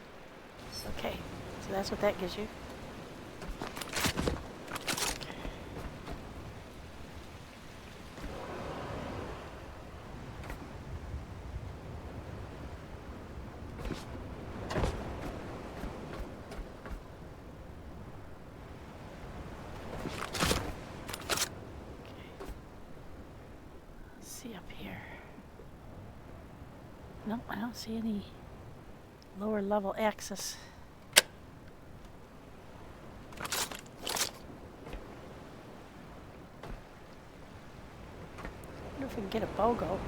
S1: Okay, so that's what that gives you. Nope, I don't see any lower level access. I wonder if we can get a BOGO.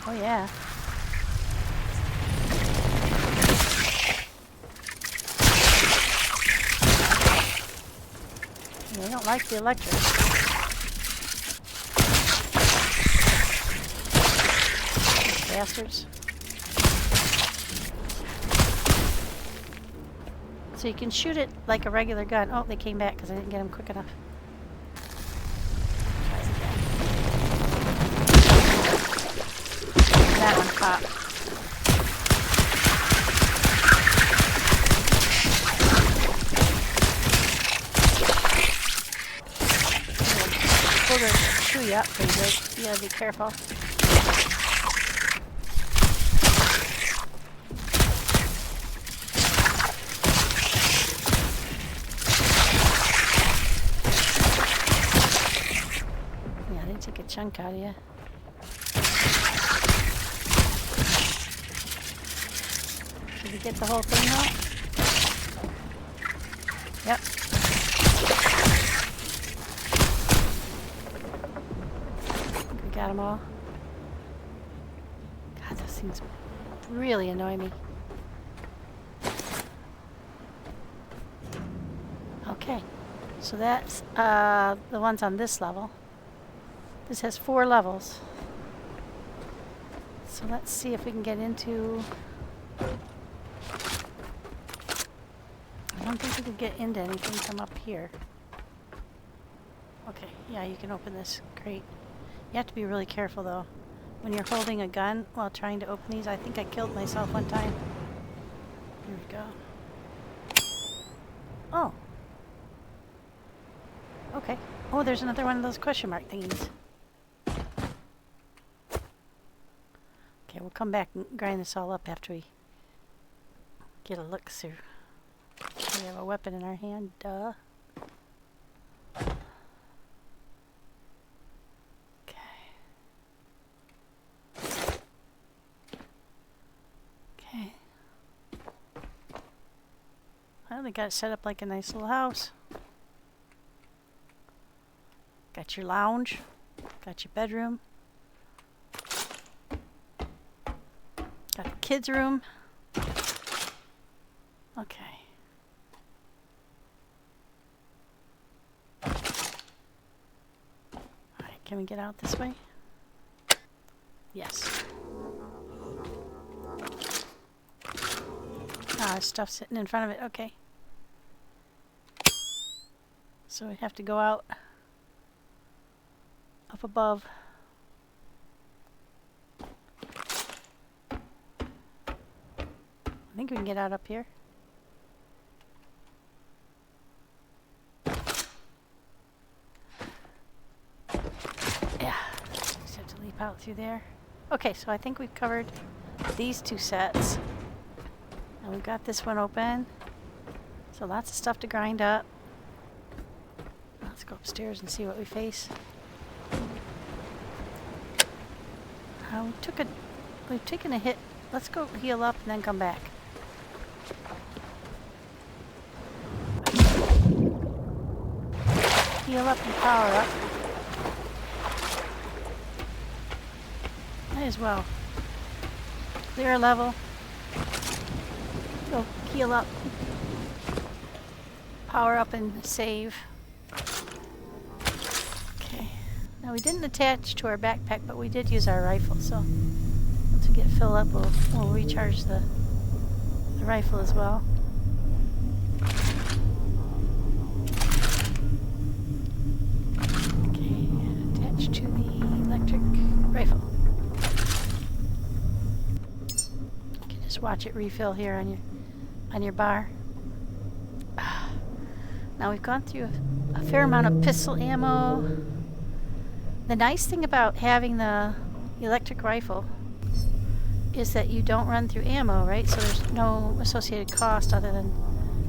S1: Oh yeah. They don't like the electric. Bastards. So you can shoot it like a regular gun. Oh, they came back because I didn't get them quick enough. Try it again. That one popped. Boogers chew you up pretty good. You gotta be careful. Chunk out of you. we get the whole thing though? Yep. We got them all. God, those things really annoy me. Okay, so that's the ones on this level. This has 4 levels. So let's see if we can get into... I don't think we can get into anything from up here. Okay, yeah, you can open this crate. You have to be really careful though. When you're holding a gun while trying to open these, I think I killed myself one time. Here we go. Oh. Okay. Oh, there's another one of those question mark thingies. Okay, we'll come back and grind this all up after we get a look through. We have a weapon in our hand, duh. Okay. Okay. Well, they got it set up like a nice little house. Got your lounge, got your bedroom, got the kids' room. Okay. Alright, can we get out this way? Yes. Ah, there's stuff sitting in front of it, okay. So we have to go out up above. I think we can get out up here. Yeah, just have to leap out through there. Okay, so I think we've covered these 2 sets. And we've got this one open. So lots of stuff to grind up. Let's go upstairs and see what we face. We've taken a hit. Let's go heal up and then come back. Heal up and power up. Might as well. Clear a level. Go heal up. Power up and save. Now we didn't attach to our backpack, but we did use our rifle, so once we get filled up, we'll recharge the rifle as well. Okay, attach to the electric rifle. You can just watch it refill here on your bar. Now we've gone through a fair amount of pistol ammo. The nice thing about having the electric rifle is that you don't run through ammo, right? So there's no associated cost other than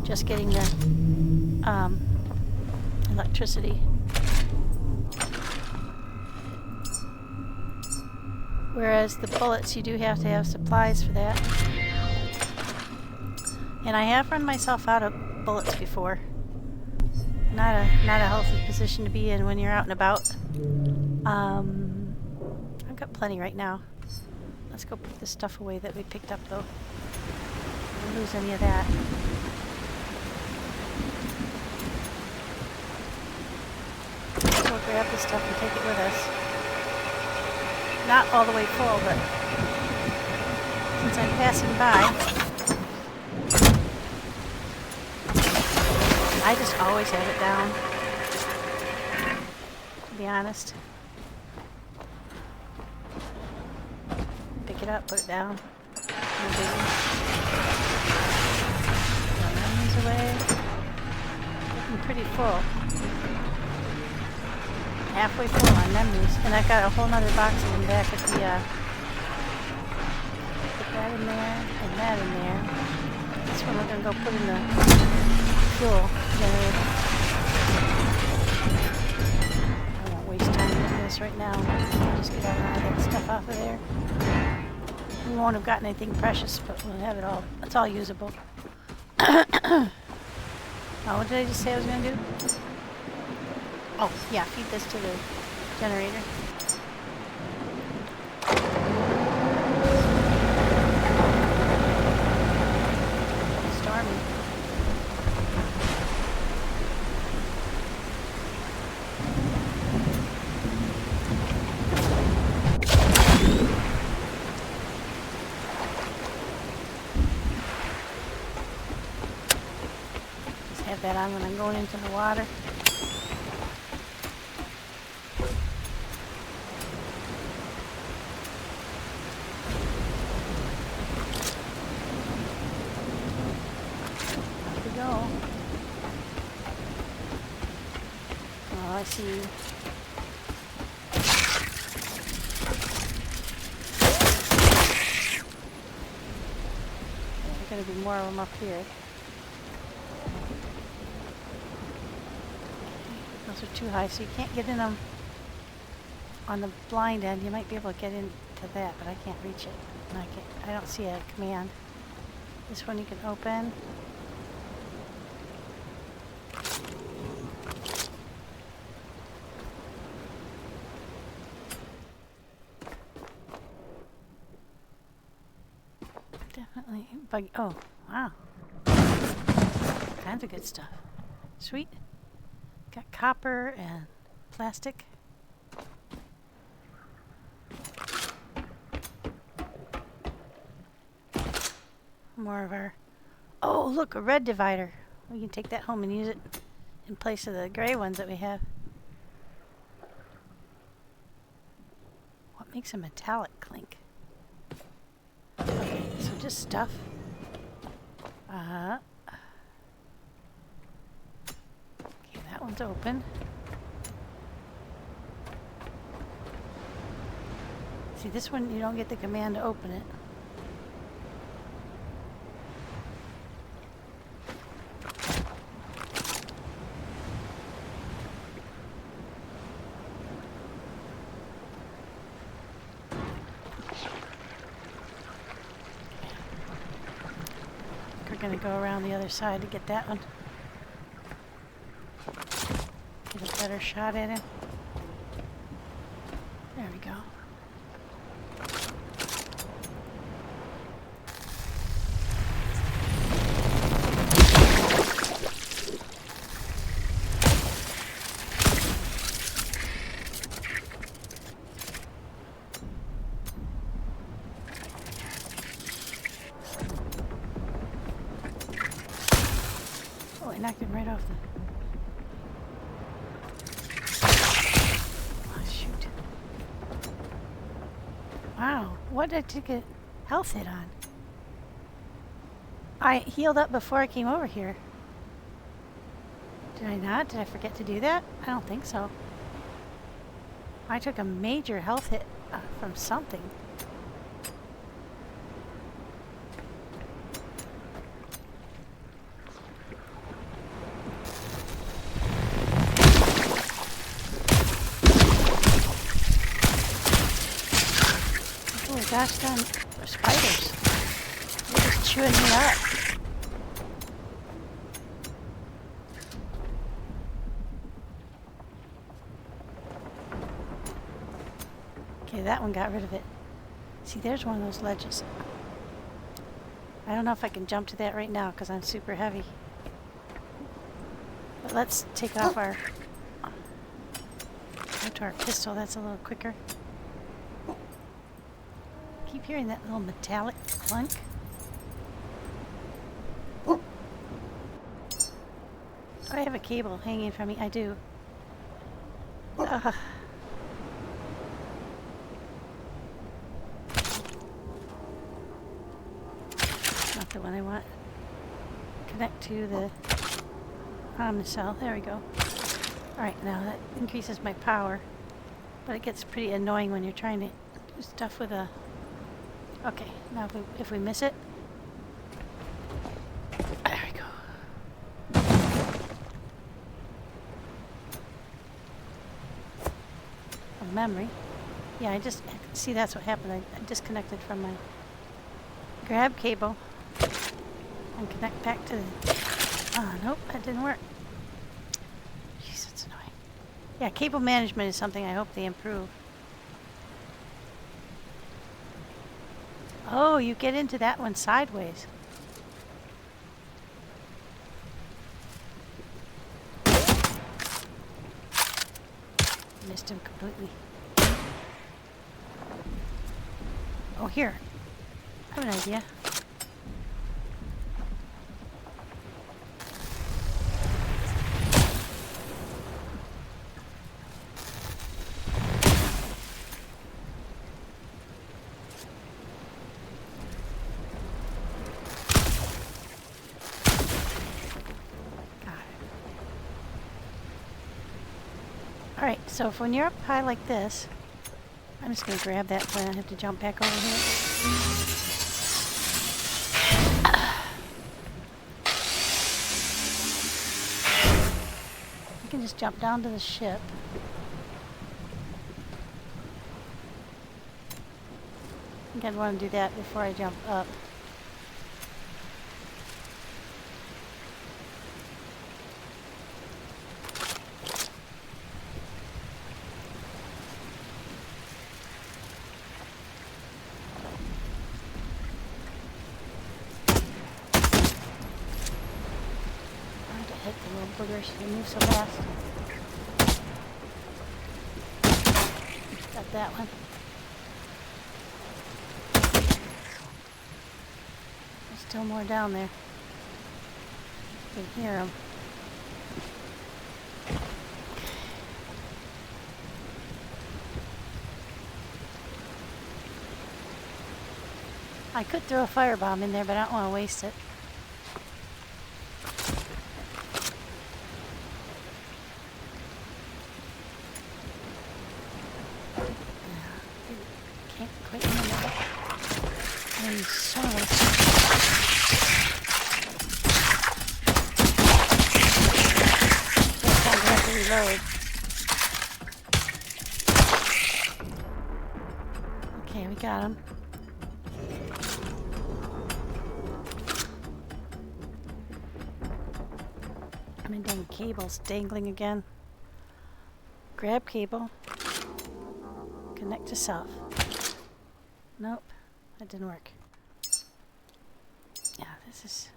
S1: just getting the electricity. Whereas the bullets, you do have to have supplies for that. And I have run myself out of bullets before. Not a healthy position to be in when you're out and about. I've got plenty right now. Let's go put this stuff away that we picked up though. Don't lose any of that. We'll grab this stuff and take it with us. Not all the way full, but since I'm passing by, I just always have it down, to be honest. Pick it up, put it down. No biggie. Put my enemies away. Looking pretty full. Halfway full on memories. And I've got a whole nother box of them back at the, put that in there, and that in there. This one we're going to go put in the fuel generator. I won't waste time doing this right now. I'll just get all that stuff off of there. Move won't have gotten anything precious, but we'll have it all. It's all usable. Oh, what did I just say I was going to do? Oh, yeah, feed this to the generator. Stormy. Just have that on when I'm going into the water. Oh, I see you. There's going to be more of them up here. Those are too high, so you can't get in them on the blind end. You might be able to get into that, but I can't reach it. And I don't see a command. This one you can open. Definitely bug. Oh, wow. Kinds of good stuff. Sweet. Got copper and plastic. More of our... Oh, look, a red divider. We can take that home and use it in place of the gray ones that we have. What makes a metallic clink? Okay, so just stuff. Okay, that one's open. See, this one, you don't get the command to open it. We're going to go around the other side to get that one. Get a better shot at him. There we go. Oh, I knocked him right off the... Oh, shoot. Wow, what did I take a health hit on? I healed up before I came over here. Did I not? Did I forget to do that? I don't think so. I took a major health hit from something. Oh gosh darn, they're spiders. They're just chewing me up. Okay, that one got rid of it. See, there's one of those ledges. I don't know if I can jump to that right now because I'm super heavy. But let's take off our... Go to our pistol, that's a little quicker. Keep hearing that little metallic clunk. Do I have a cable hanging from me? I do. Ugh. Not the one I want. Connect to the omnicell. There we go. Alright, now that increases my power. But it gets pretty annoying when you're trying to do stuff with a... Okay, now if we miss it... There we go. A memory. Yeah, see that's what happened. I disconnected from my grab cable and connect back to the... Oh, nope, that didn't work. Jeez, that's annoying. Yeah, cable management is something I hope they improve. Oh, you get into that one sideways. Missed him completely. Oh, here. I have an idea. Alright, so if when you're up high like this, I'm just going to grab that so I don't have to jump back over here. You can just jump down to the ship. I think I'd want to do that before I jump up. Hit the little boogers, they move so fast. Got that one. There's still more down there. You can hear them. I could throw a firebomb in there, but I don't want to waste it. Son of a... Just time to have to reload. Okay, we got him. My dang cable's dangling again. Grab cable. Connect to self. Nope, that didn't work. Yeah, this is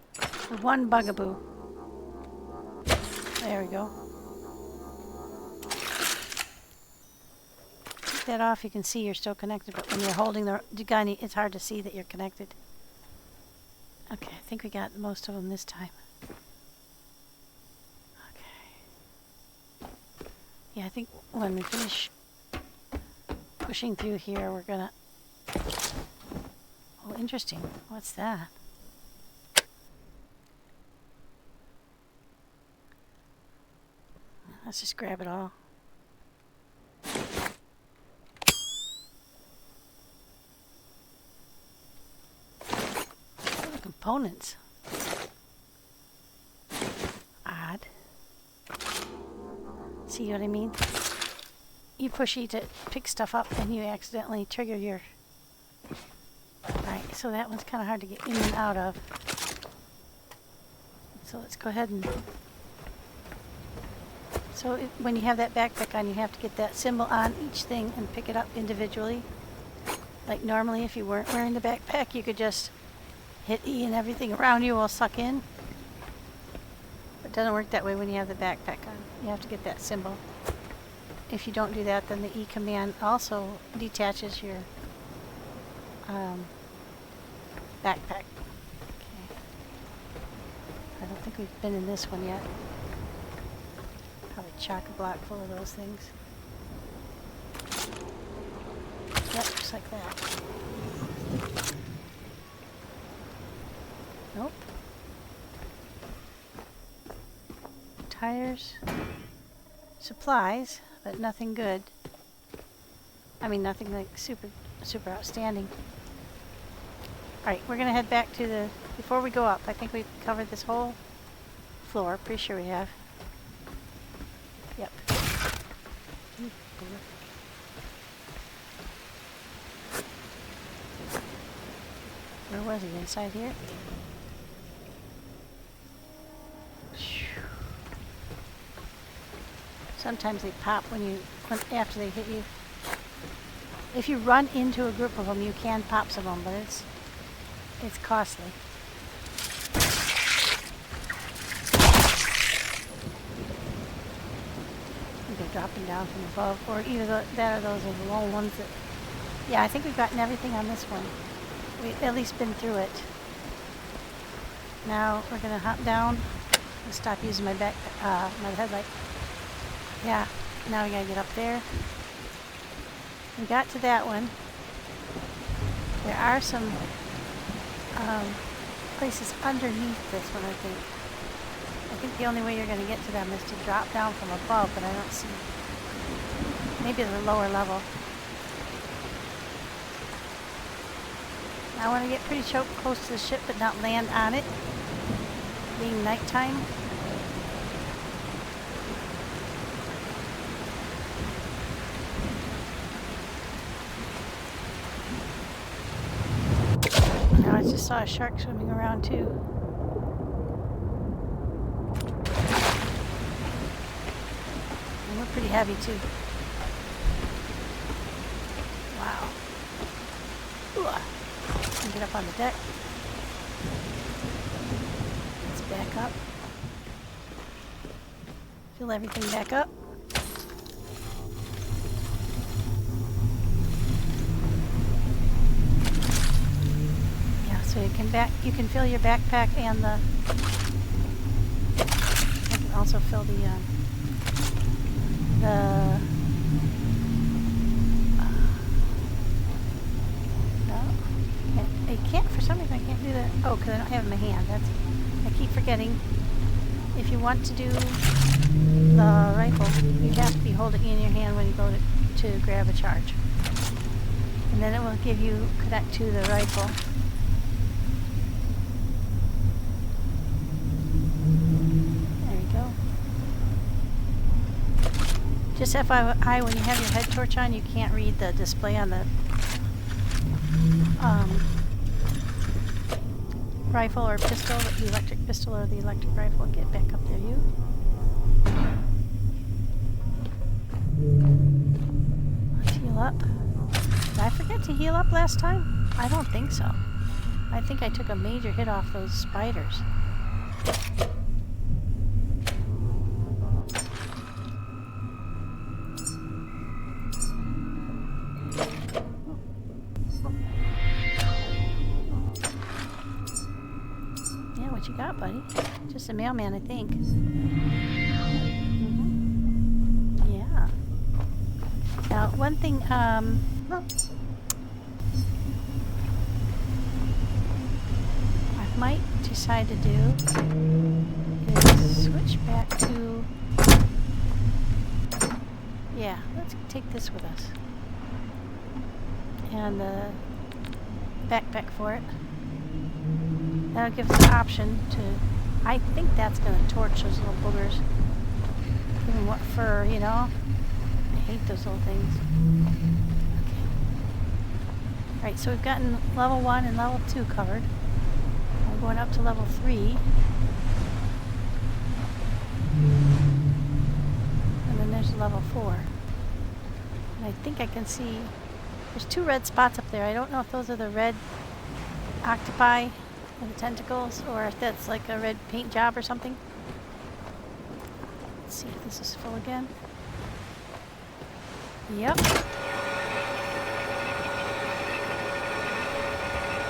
S1: the one bugaboo. There we go. Take that off, you can see you're still connected, but when you're holding the gun, it's hard to see that you're connected. Okay, I think we got most of them this time. Okay. Yeah, I think when we finish pushing through here, we're gonna... Oh, interesting. What's that? Let's just grab it all. What are the components? Odd. See what I mean? You push E to pick stuff up and you accidentally trigger your... Alright, so that one's kind of hard to get in and out of. So let's go ahead and... So when you have that backpack on, you have to get that symbol on each thing and pick it up individually. Like normally, if you weren't wearing the backpack, you could just hit E and everything around you will suck in. But it doesn't work that way when you have the backpack on. You have to get that symbol. If you don't do that, then the E command also detaches your backpack. Okay. I don't think we've been in this one yet. Probably chock-a-block full of those things. Yep, just like that. Nope. Tires. Supplies, but nothing good. I mean, nothing like super outstanding. Alright, we're gonna head back to the... Before we go up, I think we've covered this whole floor. Pretty sure we have. Yep. Where was he? Inside here? Sometimes they pop after they hit you. If you run into a group of them, you can pop some of them, but it's costly. They're dropping down from above, or either that or those are the lone ones that... Yeah, I think we've gotten everything on this one. We've at least been through it. Now we're gonna hop down and stop using my my headlight. Yeah, now we gotta get up there. We got to that one. There are some places underneath this one, I think. I think the only way you're going to get to them is to drop down from above, but I don't see. Maybe the lower level. I want to get pretty close to the ship, but not land on it. Being nighttime. Now I just saw a shark swimming around too. Pretty heavy too. Wow. Ooh. Get up on the deck. Let's back up. Fill everything back up. Yeah, so you can fill your backpack and I can also fill the no, I can't, for some reason I can't do that. Oh, because I don't have it in my hand. I keep forgetting. If you want to do the rifle, you have to be holding it in your hand when you go to grab a charge. And then it will give you connect to the rifle. Just FYI, when you have your head torch on, you can't read the display on the rifle or pistol, the electric pistol or the electric rifle. Get back up there, you. Let's heal up. Did I forget to heal up last time? I don't think so. I think I took a major hit off those spiders. What you got, buddy? Just a mailman, I think. Yeah. Now, one thing, I might decide to do is switch back to... Yeah, let's take this with us. And the backpack for it. That'll give us the option to... I think that's going to torch those little boogers. Even what fur, you know? I hate those little things. Okay. Alright, so we've gotten level 1 and level 2 covered. I'm going up to level 3. And then there's level 4. And I think I can see... There's 2 red spots up there. I don't know if those are the red octopi with the tentacles, or if that's like a red paint job or something. Let's see if this is full again. Yep.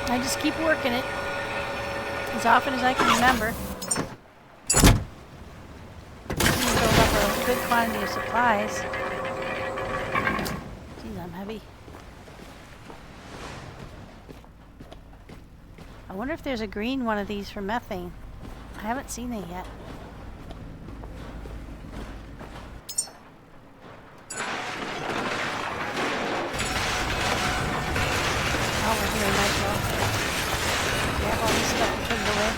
S1: I just keep working it as often as I can remember. Build up a good quantity of supplies. Geez, I'm heavy. I wonder if there's a green one of these for methane. I haven't seen it yet. Oh, we're here, might as well grab all this stuff and put it away.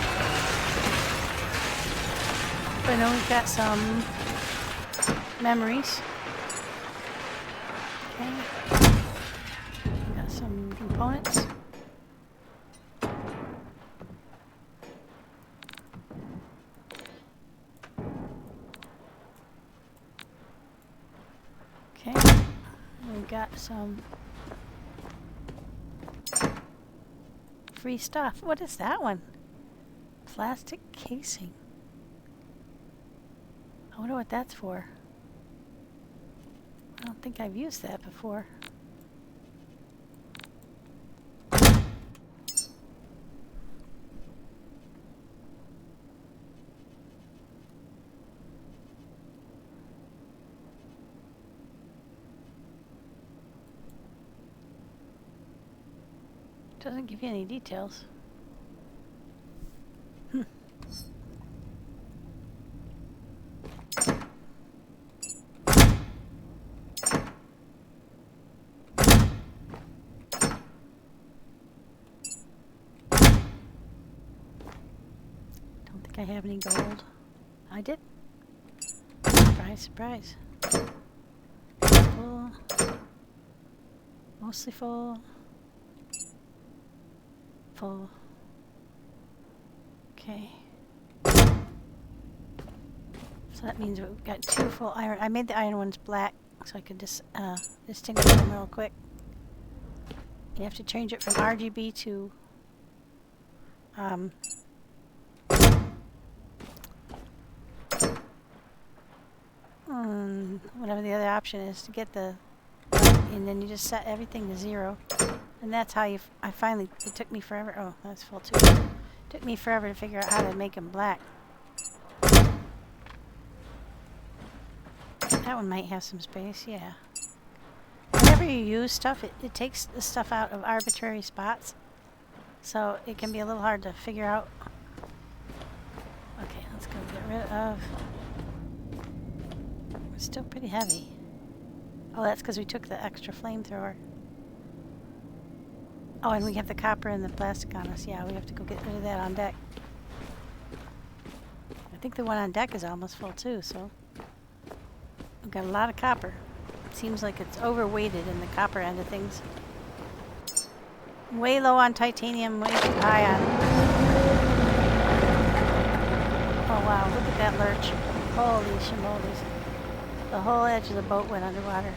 S1: But I know we've got some memories. Okay. We've got some components. Okay, we've got some free stuff. What is that one? Plastic casing. I wonder what that's for. I don't think I've used that before. Doesn't give you any details. I have any gold. I did. Surprise, surprise. Full. Mostly full. Full. Okay. So that means we've got 2 full iron. I made the iron ones black so I could just distinguish them real quick. You have to change it from RGB to whatever the other option is to get the, and then you just set everything to 0, and that's how you. I finally. It took me forever. Oh, that's full too. It took me forever to figure out how to make them black. That one might have some space. Yeah. Whenever you use stuff, it takes the stuff out of arbitrary spots, so it can be a little hard to figure out. Okay, let's go get rid of. It's still pretty heavy. Oh, that's because we took the extra flamethrower. Oh, and we have the copper and the plastic on us. Yeah, we have to go get rid of that on deck. I think the one on deck is almost full too, so we've got a lot of copper. It seems like it's overweighted in the copper end of things. Way low on titanium, way too high on. Oh wow, look at that lurch. Holy shimolies. The whole edge of the boat went underwater.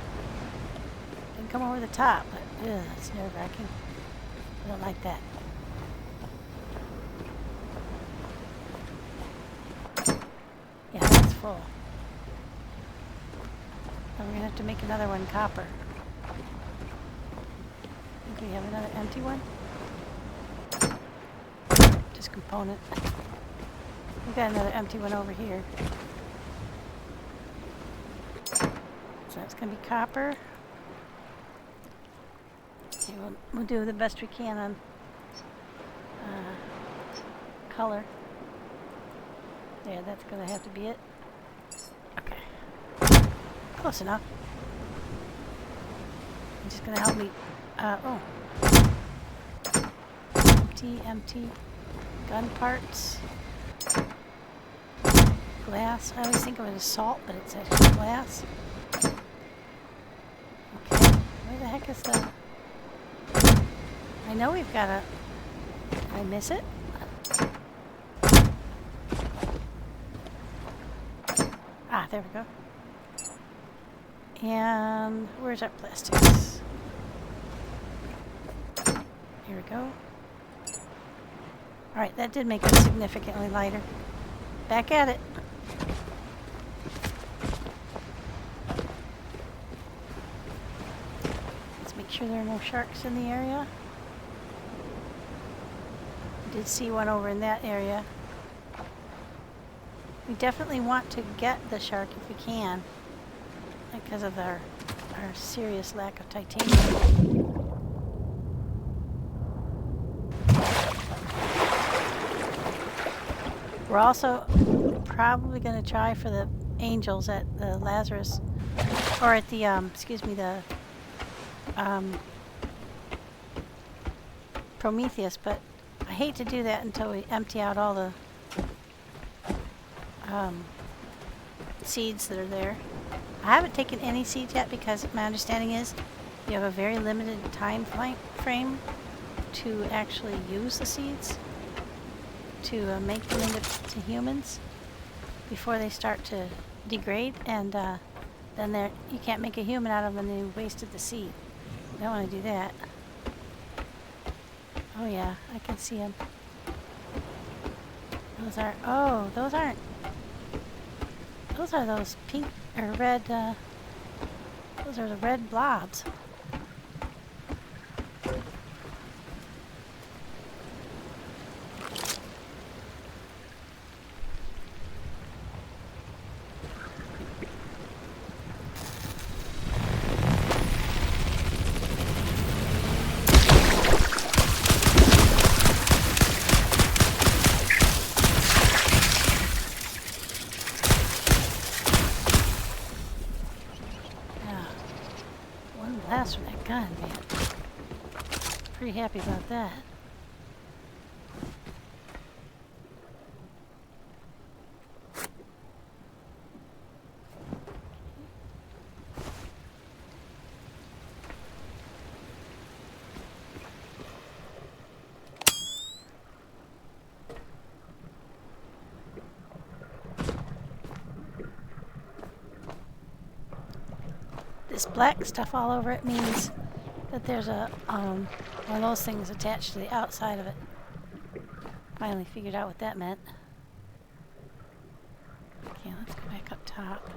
S1: Didn't come over the top, but ugh, it's nerve-wracking. I don't like that. Yeah, that's full. And we're gonna have to make another one copper. I think we have another empty one. Just component. We've got another empty one over here. So that's going to be copper. Okay, we'll do the best we can on color. There, that's going to have to be it. Okay. Close enough. It's just going to help me. Oh. Empty. Gun parts. Glass. I always think of it as salt, but it's actually glass. Okay, where the heck is the... I know we've got a... Did I miss it? Ah, there we go. And where's our plastics? Here we go. Alright, that did make it significantly lighter. Back at it. Make sure there are no sharks in the area. I did see one over in that area. We definitely want to get the shark if we can, because of our serious lack of titanium. We're also probably going to try for the angels at the Lazarus, or at the the Prometheus, but I hate to do that until we empty out all the seeds that are there. I haven't taken any seeds yet because my understanding is you have a very limited time frame to actually use the seeds to make them into humans before they start to degrade, and then you can't make a human out of them and then you wasted the seed. You don't want to do that. Oh yeah, I can see them. Those are, oh, those aren't, those are those pink or red, those are the red blobs. Blast from that gun, man. Pretty happy about that. This black stuff all over it means that there's a one of those things attached to the outside of it. Finally figured out what that meant. Okay, let's go back up top.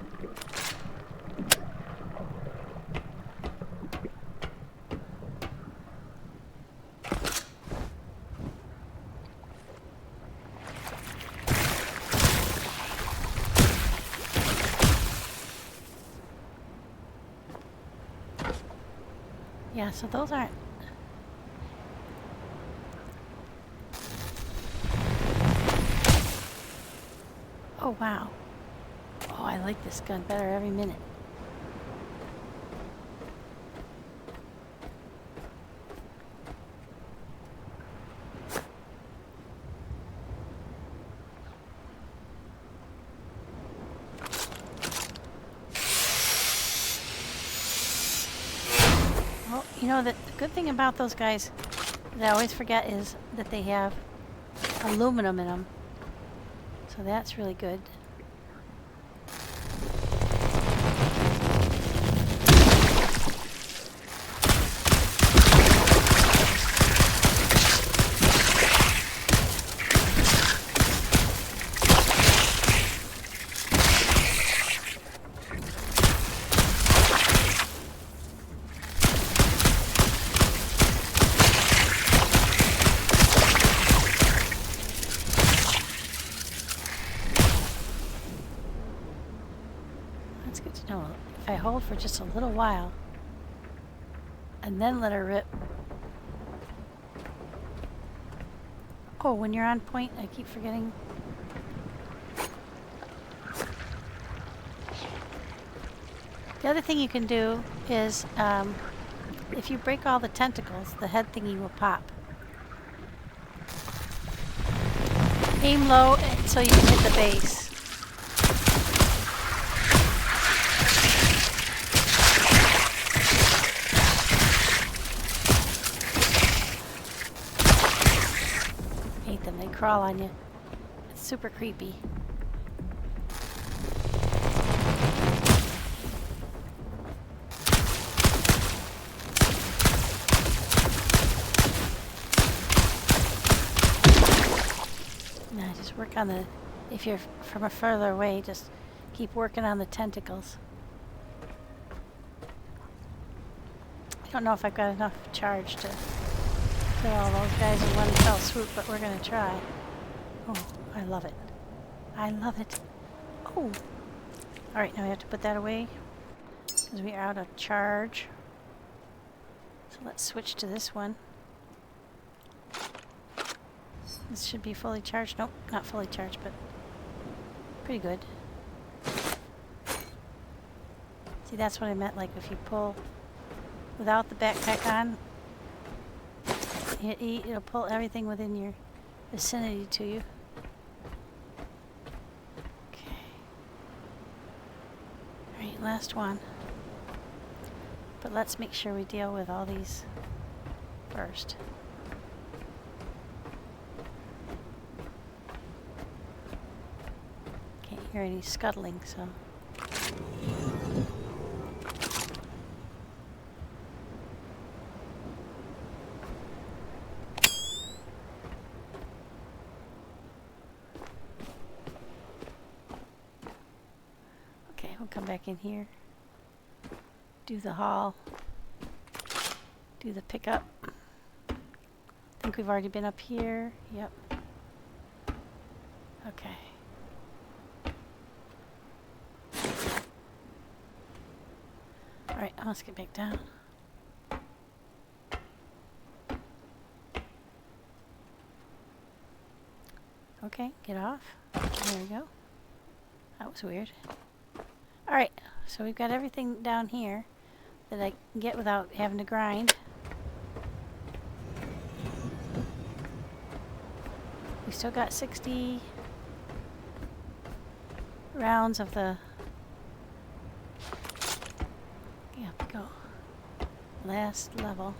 S1: Yeah, so those aren't... Oh, wow. Oh, I like this gun better every minute. Well, you know, the good thing about those guys that I always forget is that they have aluminum in them. So that's really good. That's good to know. If I hold for just a little while and then let her rip. Oh, when you're on point, I keep forgetting. The other thing you can do is, if you break all the tentacles, the head thingy will pop. Aim low so you can hit the base. Hate them, they crawl on you. It's super creepy. Now just work on the, if you're from a further away, just keep working on the tentacles. I don't know if I've got enough charge to kill all those guys in one fell swoop, but we're gonna try. Oh, I love it. I love it. Oh! Alright, now we have to put that away because we are out of charge. So let's switch to this one. This should be fully charged. Nope, not fully charged, but pretty good. See, that's what I meant, like if you pull without the backpack on, it'll pull everything within your vicinity to you. Okay. Alright, last one. But let's make sure we deal with all these first. Can't hear any scuttling, so. come back in here. Do the haul. Do the pickup. I think we've already been up here. Yep. Okay. Alright, let's get back down. Okay, get off. There we go. That was weird. Alright, so we've got everything down here that I can get without having to grind. We still got 60 rounds of the... Yeah, go. Last level.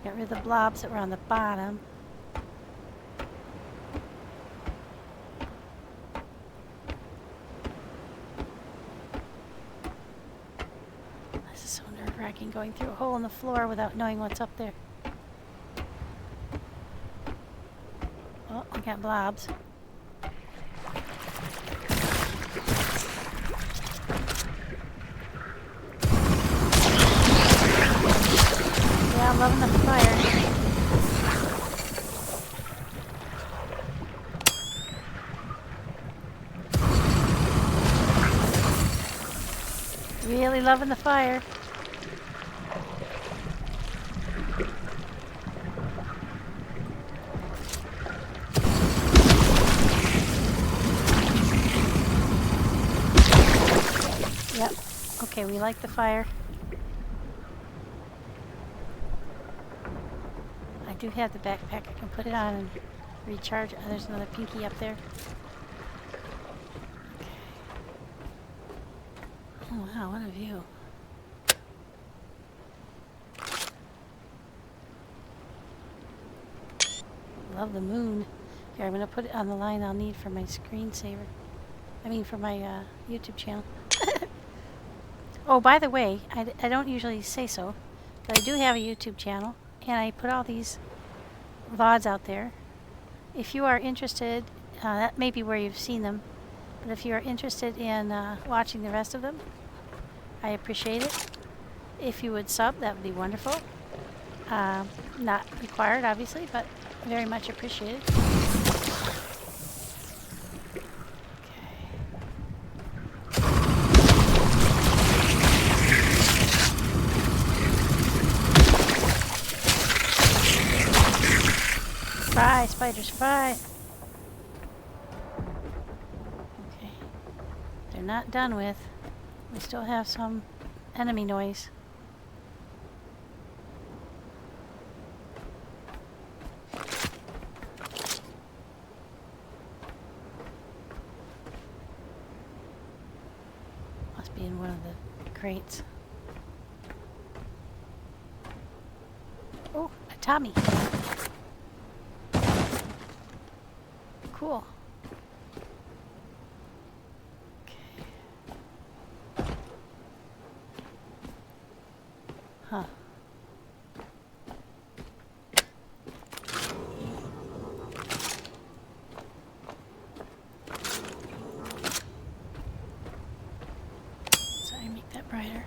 S1: Got rid of the blobs that were on the bottom. This is so nerve-wracking going through a hole in the floor without knowing what's up there. Oh, I got blobs. Yeah, I'm loving the fire. Really loving the fire. Yep. Okay, we like the fire. I do have the backpack. I can put it on and recharge. Oh, there's another pinky up there. Okay. Oh wow, what a view. Love the moon. Here, I'm going to put it on the line I'll need for my screensaver. I mean for my YouTube channel. Oh, by the way, I don't usually say so, but I do have a YouTube channel, and I put all these VODs out there. If you are interested, that may be where you've seen them, but if you are interested in watching the rest of them, I appreciate it. If you would sub, that would be wonderful. Not required, obviously, but very much appreciated. Fry, spiders, fry. Okay. They're not done with. We still have some enemy noise. Must be in one of the crates. Oh, a Tommy. Cool. Okay. Huh. Sorry, make that brighter.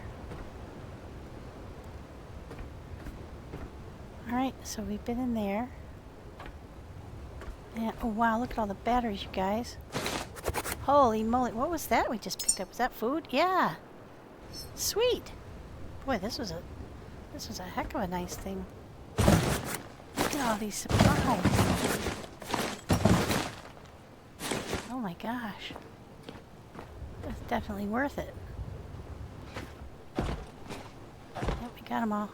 S1: Alright, so we've been in there. Yeah, oh wow, look at all the batteries, you guys. Holy moly, what was that we just picked up? Was that food? Yeah. Sweet. Boy, this was a heck of a nice thing. Look at all these supplies. Oh my gosh. That's definitely worth it. Yep, we got them all.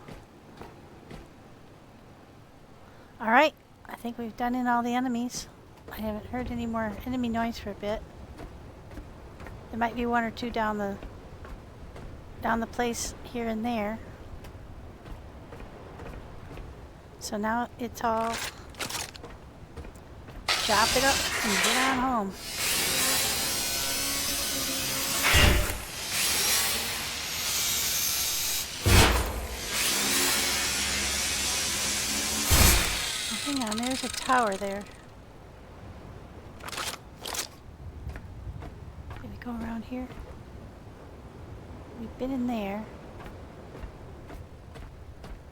S1: Alright. I think we've done in all the enemies. I haven't heard any more enemy noise for a bit. There might be one or two down the place here and there. So now it's all chop it up and get on home. Hang on, there's a tower there. Maybe go around here. We've been in there.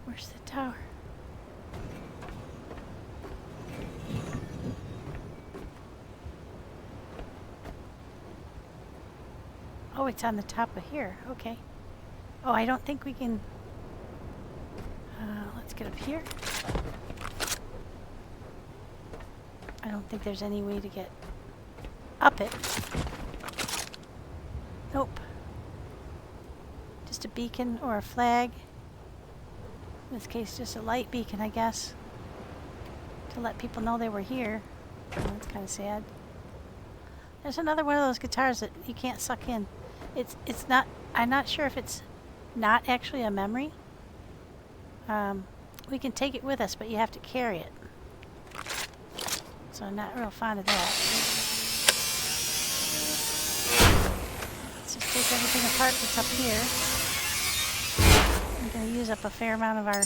S1: Where's the tower? Oh, it's on the top of here. Okay. Oh, I don't think we can... let's get up here. I don't think there's any way to get up it. Nope. Just a beacon or a flag. In this case, just a light beacon, I guess. To let people know they were here. Oh, that's kind of sad. There's another one of those guitars that you can't suck in. It's not... I'm not sure if it's not actually a memory. We can take it with us, but you have to carry it. So I'm not real fond of that. Let's just take everything apart that's up here. I'm going to use up a fair amount of our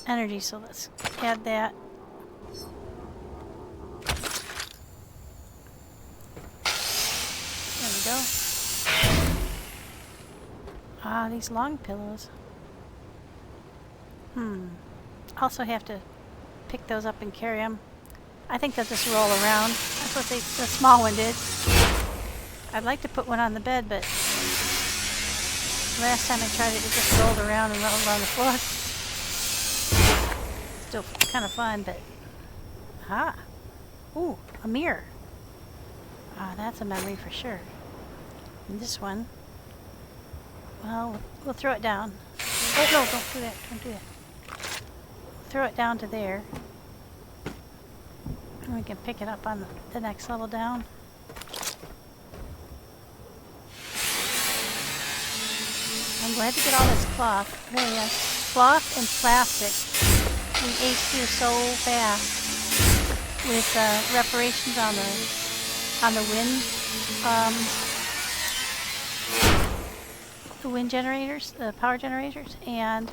S1: energy, so let's add that. There we go. Ah, these long pillows. Also have to pick those up and carry them. I think they'll just roll around. That's what the small one did. I'd like to put one on the bed, but last time I tried it, it just rolled around and rolled on the floor. Still kind of fun, but... Aha! Ooh, a mirror. Ah, that's a memory for sure. And this one... Well, we'll throw it down. Oh, no, don't do that. Don't do that. Throw it down to there. And we can pick it up on the next level down. I'm glad to get all this cloth. Really is. Cloth and plastic. We ate through so fast with reparations on the wind generators, the power generators, and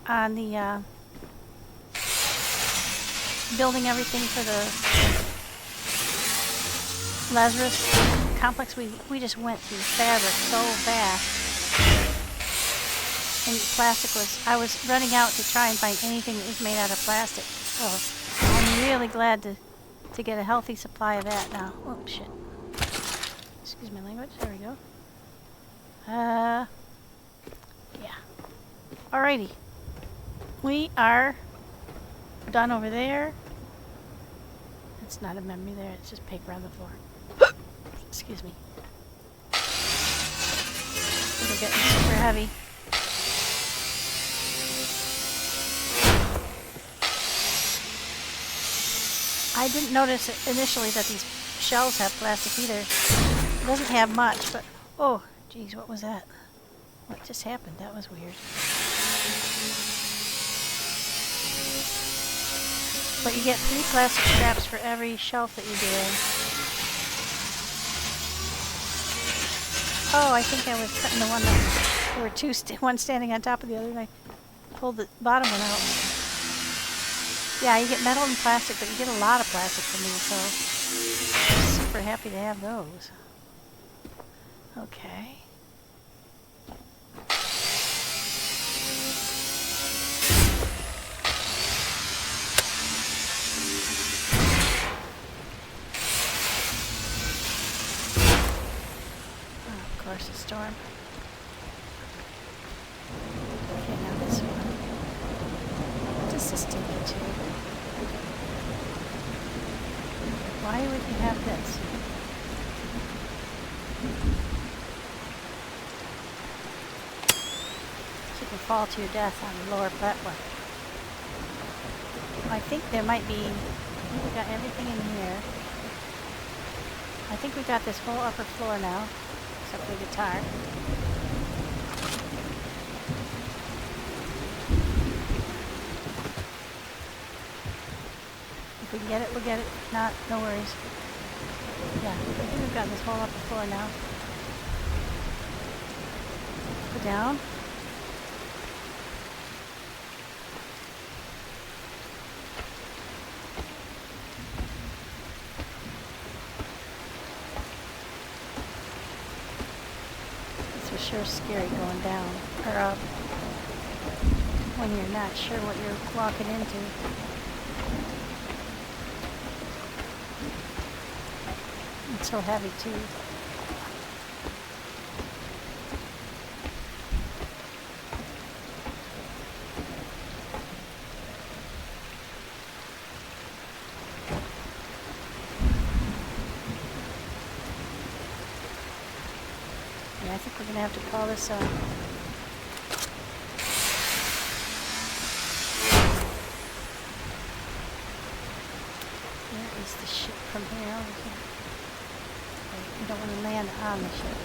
S1: on the building everything for the Lazarus complex. We just went through fabric so fast. And plastic I was running out to try and find anything that was made out of plastic. So I'm really glad to get a healthy supply of that now. Oh, shit. Excuse my language. There we go. Yeah. Alrighty. We are done over there. It's not a memory there. It's just paper on the floor. Excuse me. They're getting super heavy. I didn't notice initially that these shells have plastic either. It doesn't have much, but... Oh, geez, what was that? What just happened? That was weird. But you get 3 plastic scraps for every shelf that you do. Oh, I think I was cutting the one that... There were two, one standing on top of the other, and I pulled the bottom one out. Yeah, you get metal and plastic, but you get a lot of plastic from these, so I'm super happy to have those. Okay. Oh, of course, a storm. Okay, now this one. What does this take you to? Why would you have this? You can fall to your death on the lower platform. I think there might be... we got everything in here. I think we got this whole upper floor now, except for the guitar. If we can get it, we'll get it. If not, no worries. Yeah, I think we've got this whole upper floor now. Go down. sure scary going down or up when you're not sure what you're walking into. It's so heavy too. Yeah, I think we're gonna have to call this where is the ship from here? Over here. You don't want to land on the ship.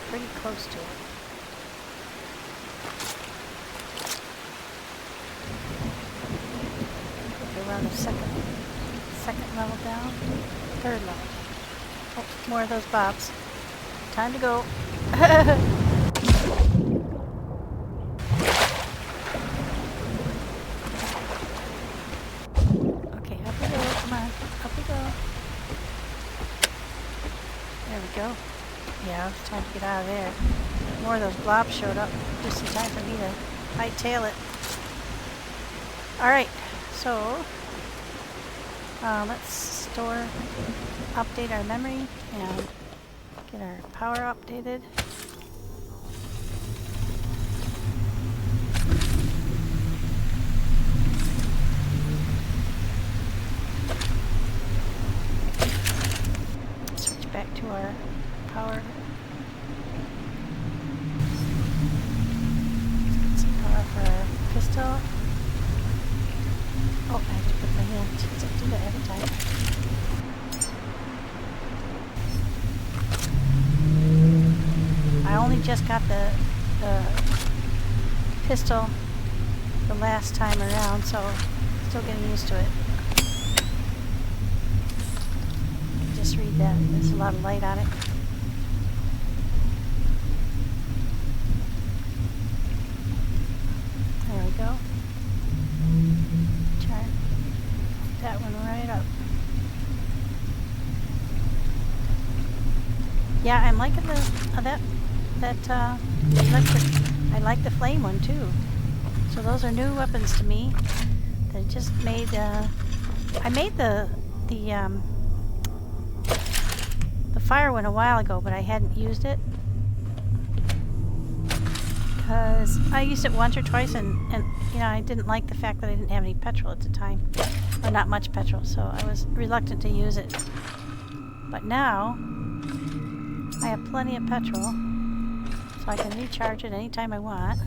S1: Pretty close to it. Okay, we're on the second level down. Third level. Oh, more of those bobs. Time to go. Go. Yeah, it's time to get out of there. More of those blobs showed up. Just in time for me to hightail it. Alright, so let's update our memory and get our power updated. Back to our power. Let's get some power for our pistol. Oh, I have to put my hand. I do that every time. I only just got the pistol the last time around, so still getting used to it. Just read that. There's a lot of light on it. There we go. Try that one right up. Yeah, I'm liking that electric. I like the flame one too. So those are new weapons to me. They just made. I made the fire one a while ago, but I hadn't used it because I used it once or twice, and you know, I didn't like the fact that I didn't have any petrol at the time, or not much petrol, so I was reluctant to use it. But now I have plenty of petrol, so I can recharge it anytime I want.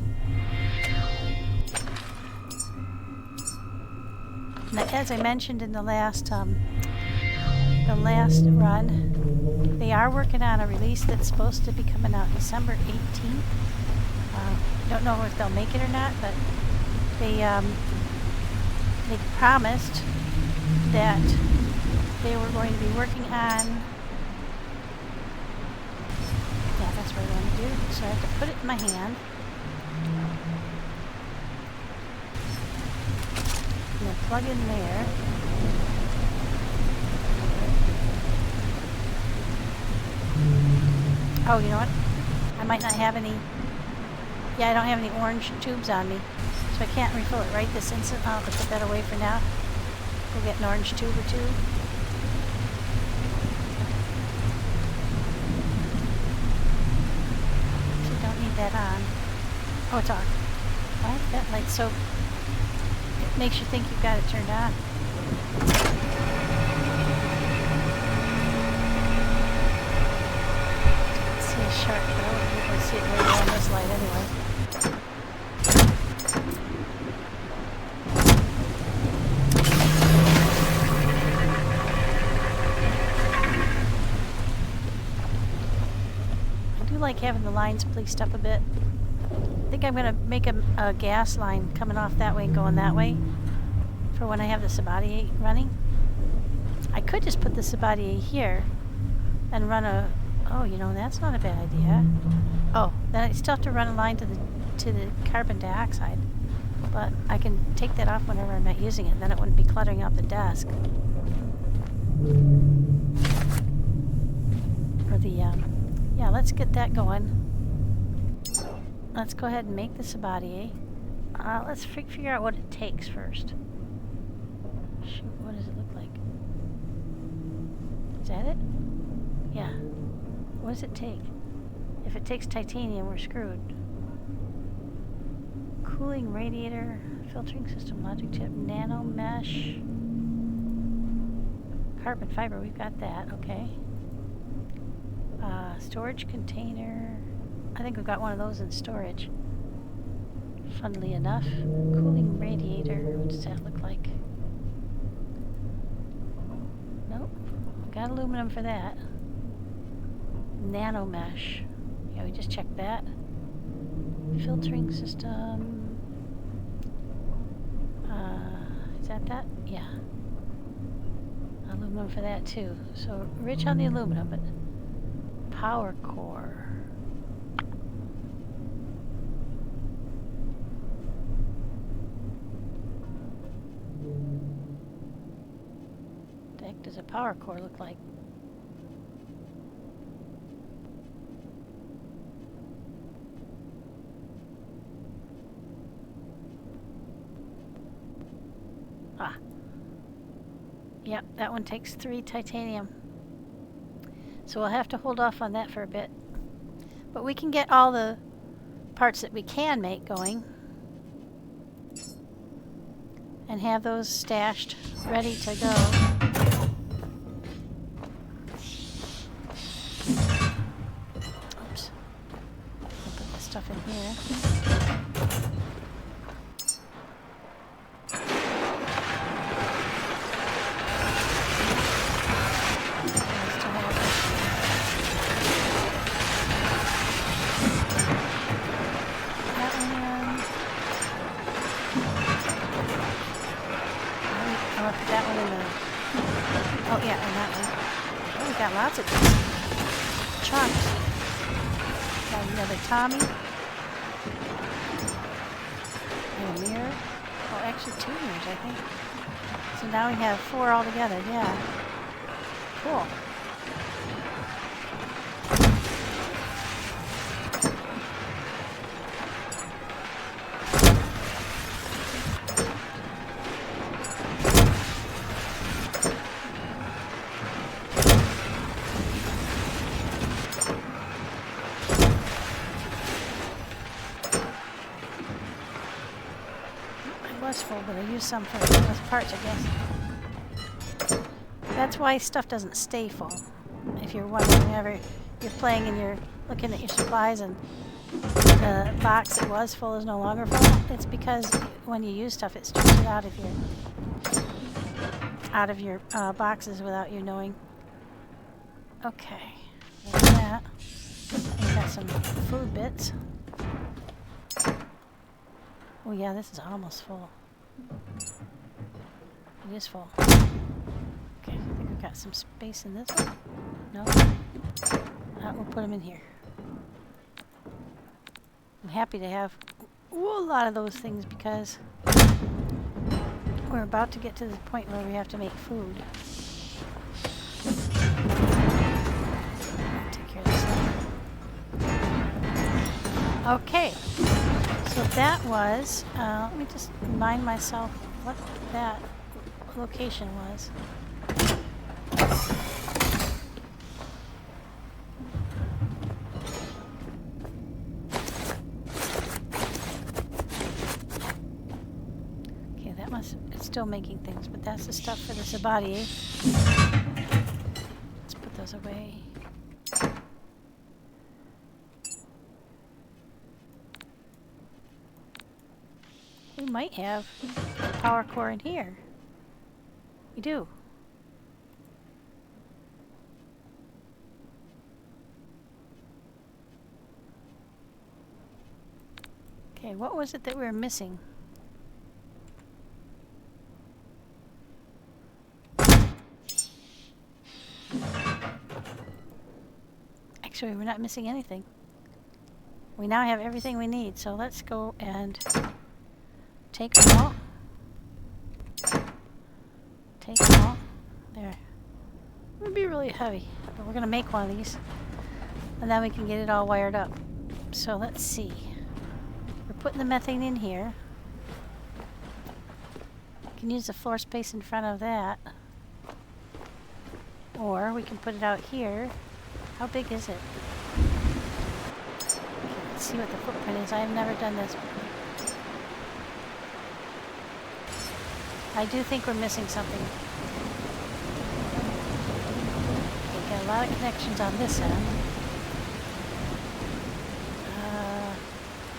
S1: And as I mentioned in the last run, they are working on a release that's supposed to be coming out December 18th. Don't know if they'll make it or not, but they promised that they were going to be working on. Yeah, that's what I want to do. So I have to put it in my hand. And then plug in there. Oh, you know what? I might not have any. Yeah, I don't have any orange tubes on me, so I can't refill it right this instant. I'll have to put that away for now. We'll get an orange tube or two. So don't need that on. Oh, it's on. Why is that light so? It makes you think you've got it turned on. Sharp, but I wouldn't be able to see it very well in this light anyway. I do like having the lines policed up a bit. I think I'm going to make a gas line coming off that way and going that way for when I have the Sabatier running. I could just put the Sabatier here and run a. Oh, you know, that's not a bad idea. Oh, then I still have to run a line to the carbon dioxide. But I can take that off whenever I'm not using it, then it wouldn't be cluttering up the desk. the, yeah, let's get that going. Let's go ahead and make the Sabatier. Let's figure out what it takes first. Shoot, what does it look like? Is that it? Yeah. What does it take? If it takes titanium, we're screwed. Cooling radiator, filtering system, logic chip, nano mesh, carbon fiber, we've got that, okay. Storage container, I think we've got one of those in storage. Funnily enough. Cooling radiator, what does that look like? Nope, got aluminum for that. Nano mesh, yeah, we just checked that. Filtering system, is that? Yeah. Aluminum for that too. So rich on the aluminum, but power core. What the heck does a power core look like? Ah. Yep, that one takes 3 titanium. So we'll have to hold off on that for a bit. But we can get all the parts that we can make going. And have those stashed, ready to go. Oops. I'll put this stuff in here. Lots of chunks. Got another Tommy. And a mirror. Oh, actually 2 mirrors, I think. So now we have 4 altogether. Yeah. Cool. But I use some for those parts, I guess. That's why stuff doesn't stay full. If you're wondering, whenever you're playing and you're looking at your supplies and the box that was full is no longer full, it's because when you use stuff, it strips it out of your boxes without you knowing. Okay, there's that. We've got some food bits. Oh yeah, this is almost full. It is full. Okay, I think we've got some space in this one. No? We'll put them in here. I'm happy to have a lot of those things because we're about to get to the point where we have to make food. Take care of this now. Okay. So that was, let me just remind myself what that location was. Okay, that it's still making things, but that's the stuff for the Sabatier. Let's put those away. We might have a power core in here. We do. Okay, what was it that we were missing? Actually, we're not missing anything. We now have everything we need, so let's go and take them all. Take them all. There. It would be really heavy, but we're going to make one of these. And then we can get it all wired up. So let's see. We're putting the methane in here. We can use the floor space in front of that. Or we can put it out here. How big is it? Okay, let's see what the footprint is. I have never done this before. I do think we're missing something. We've got a lot of connections on this end.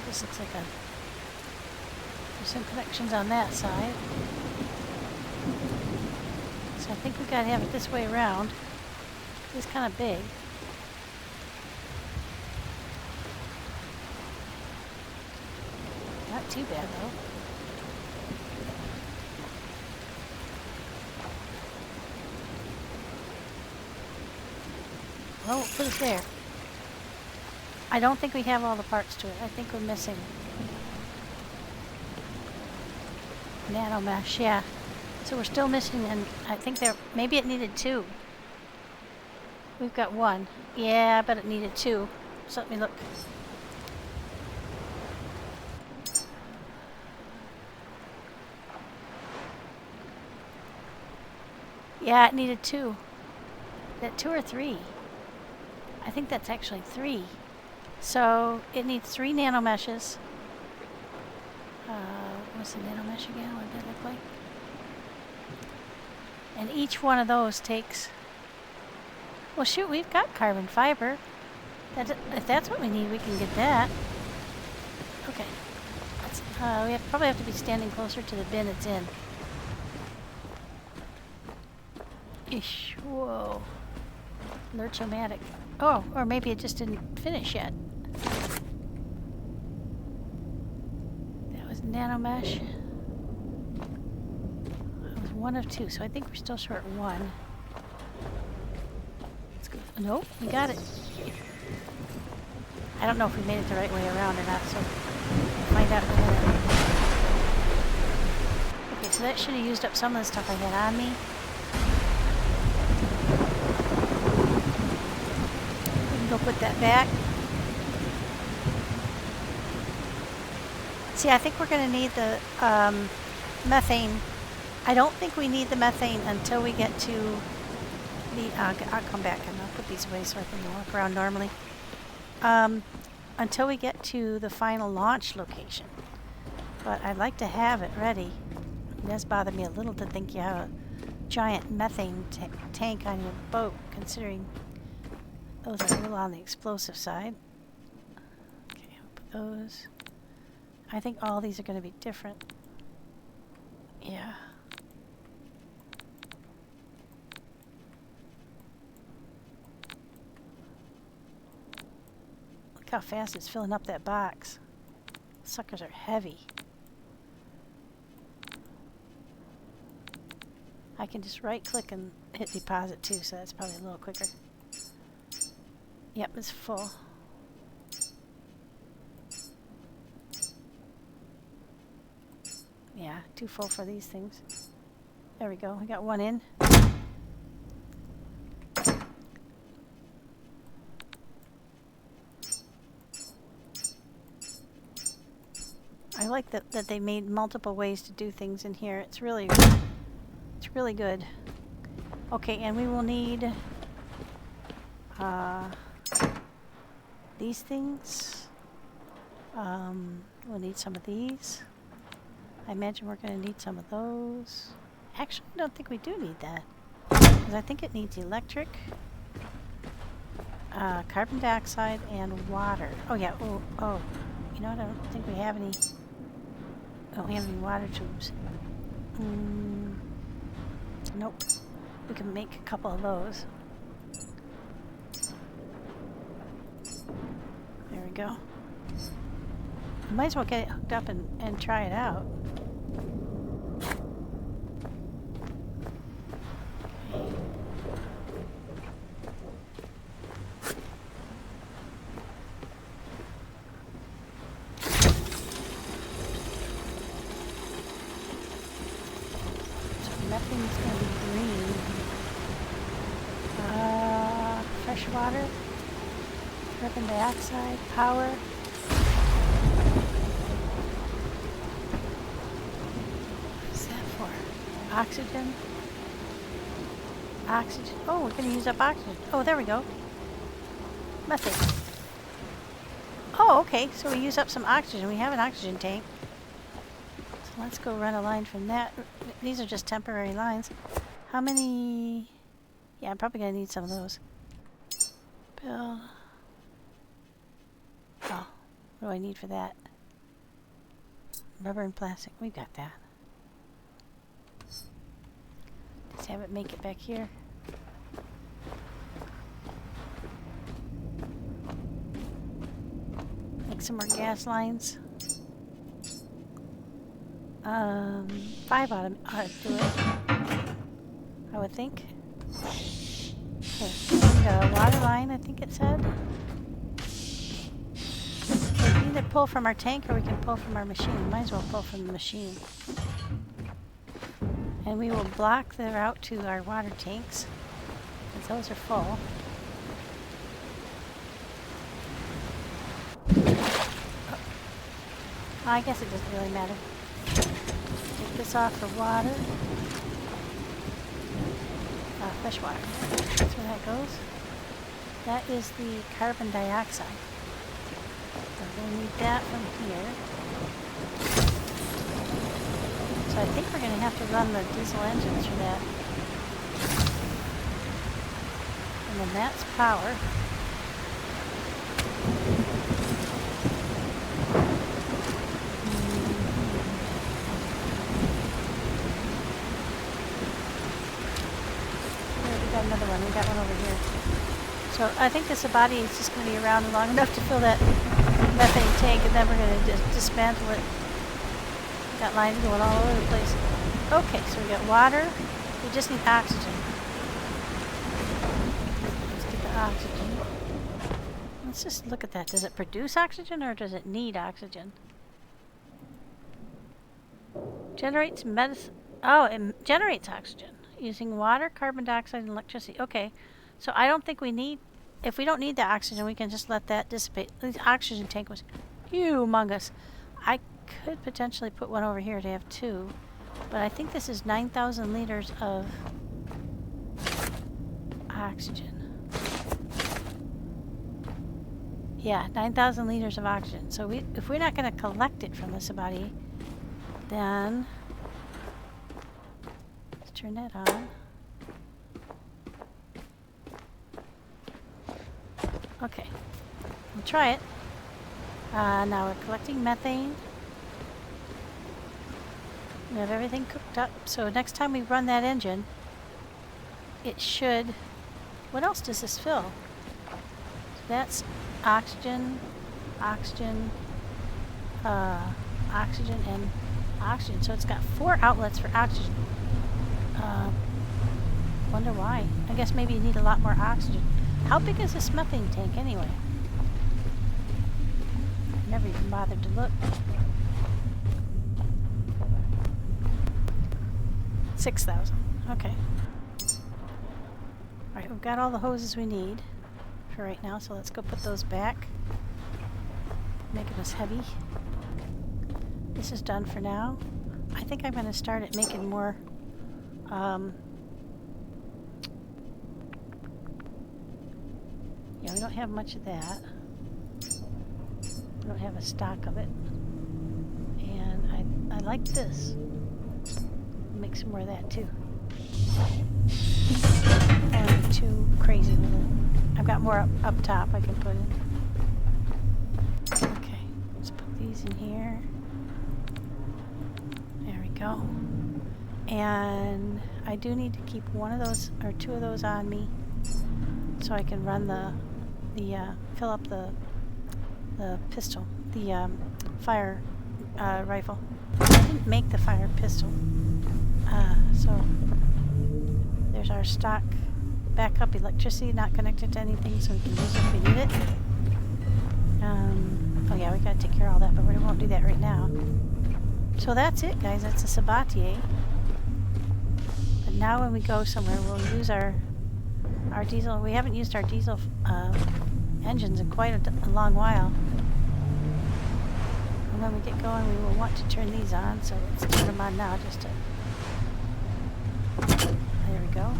S1: This looks like there's some connections on that side. So I think we've got to have it this way around. It's kind of big. Not too bad though. Well, we'll put it there. I don't think we have all the parts to it. I think we're missing nano mesh, yeah. So we're still missing, and I think maybe it needed 2. We've got 1. Yeah, but it needed 2. So let me look. Yeah, it needed 2. Is that 2 or 3? I think that's actually 3. So it needs 3 nanomeshes. What's the nanomesh again? What did that look like? And each one of those takes... Well, shoot, we've got carbon fiber. If that's what we need, we can get that. Okay. We probably have to be standing closer to the bin it's in. Ish. Whoa. Lurch-o-matic. Oh, or maybe it just didn't finish yet. That was nanomesh. It was 1 of 2, so I think we're still short 1. Let's go. Nope, we got it. I don't know if we made it the right way around or not, so we'll find out in a minute. Okay, so that should have used up some of the stuff I had on me. Go put that back. See, I think we're going to need the methane. I don't think we need the methane until we get to the... I'll come back and I'll put these away so I can walk around normally. Until we get to the final launch location. But I'd like to have it ready. It does bother me a little to think you have a giant methane tank on your boat, considering those are a little on the explosive side. Okay, I'll put those. I think all these are going to be different. Yeah. Look how fast it's filling up that box. Suckers are heavy. I can just right click and hit deposit too, so that's probably a little quicker. Yep, it's full. Yeah, too full for these things. There we go, we got 1 in. I like that they made multiple ways to do things in here. It's really good. Okay, and we will need these things. We'll need some of these. I imagine we're going to need some of those. Actually, I don't think we do need that, because I think it needs electric, carbon dioxide, and water. Oh yeah. Oh. You know what? I don't think we have any. Don't we have any water tubes? Nope. We can make a couple of those. There we go. We might as well get it hooked up and try it out. Methane's going to be green. Fresh water. Carbon dioxide, power. What's that for? Oxygen. Oxygen. Oh, we're going to use up oxygen. Oh, there we go. Methane. Oh, okay. So we use up some oxygen. We have an oxygen tank. So let's go run a line from that. These are just temporary lines. How many? Yeah, I'm probably going to need some of those. Build. Oh, what do I need for that? Rubber and plastic. We got that. Just have it make it back here. Make some more gas lines. 5 ought to do it, I would think. Okay, and a water line, I think it said. We can either pull from our tank or we can pull from our machine. Might as well pull from the machine. And we will block the route to our water tanks, because those are full. Oh, I guess it doesn't really matter. Take this off for water. Fresh water. That's where that goes. That is the carbon dioxide. So we'll need that from here. So I think we're going to have to run the diesel engines for that. And then that's power. Another one. We got one over here. So I think the Sabatier is just going to be around long enough to fill that methane tank, and then we're going to dismantle it. Got lines going all over the place. Okay, so we got water. We just need oxygen. Let's get the oxygen. Let's just look at that. Does it produce oxygen or does it need oxygen? Generates medicine. Oh, it generates oxygen. Using water, carbon dioxide, and electricity. Okay, so I don't think we need, if we don't need the oxygen, we can just let that dissipate. The oxygen tank was humongous. I could potentially put one over here to have 2, but I think this is 9,000 liters of oxygen. Yeah, 9,000 liters of oxygen. So if we're not going to collect it from the Sabatier, then turn that on. Okay, we'll try it. Now we're collecting methane. We have everything cooked up. So next time we run that engine, it should... What else does this fill? So that's oxygen, oxygen, oxygen, and oxygen. So it's got 4 outlets for oxygen. Wonder why. I guess maybe you need a lot more oxygen. How big is this methane tank anyway? Never even bothered to look. 6,000. Okay. Alright, we've got all the hoses we need for right now, so let's go put those back. Making us heavy. This is done for now. I think I'm going to start at making more yeah, we don't have much of that. We don't have a stock of it. And I like this. Make some more of that too. I'm too crazy with it. I've got more up top I can put in. Okay, let's put these in here. There we go. And I do need to keep one of those or 2 of those on me so I can run fill up the pistol, the fire rifle. I didn't make the fire pistol. So there's our stock backup electricity, not connected to anything, so we can use it if we need it. Oh yeah, we gotta take care of all that, but we won't do that right now. So that's it, guys. That's a Sabatier. But now when we go somewhere, we'll use our diesel. We haven't used our diesel engines in quite a long while. And when we get going, we will want to turn these on, so let's turn them on now just to... There we go.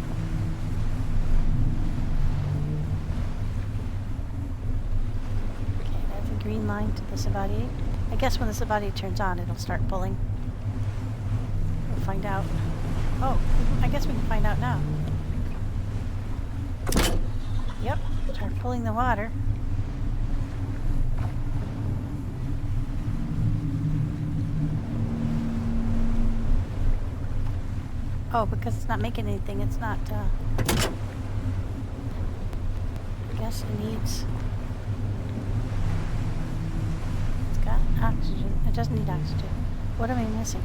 S1: Okay, that's a green line to the Sabatier. I guess when the Sabatier turns on, it'll start pulling. We'll find out. Oh, I guess we can find out now. Yep, start pulling the water. Oh, because it's not making anything, it's not, I guess it needs... It's got oxygen. It doesn't need oxygen. What am I missing?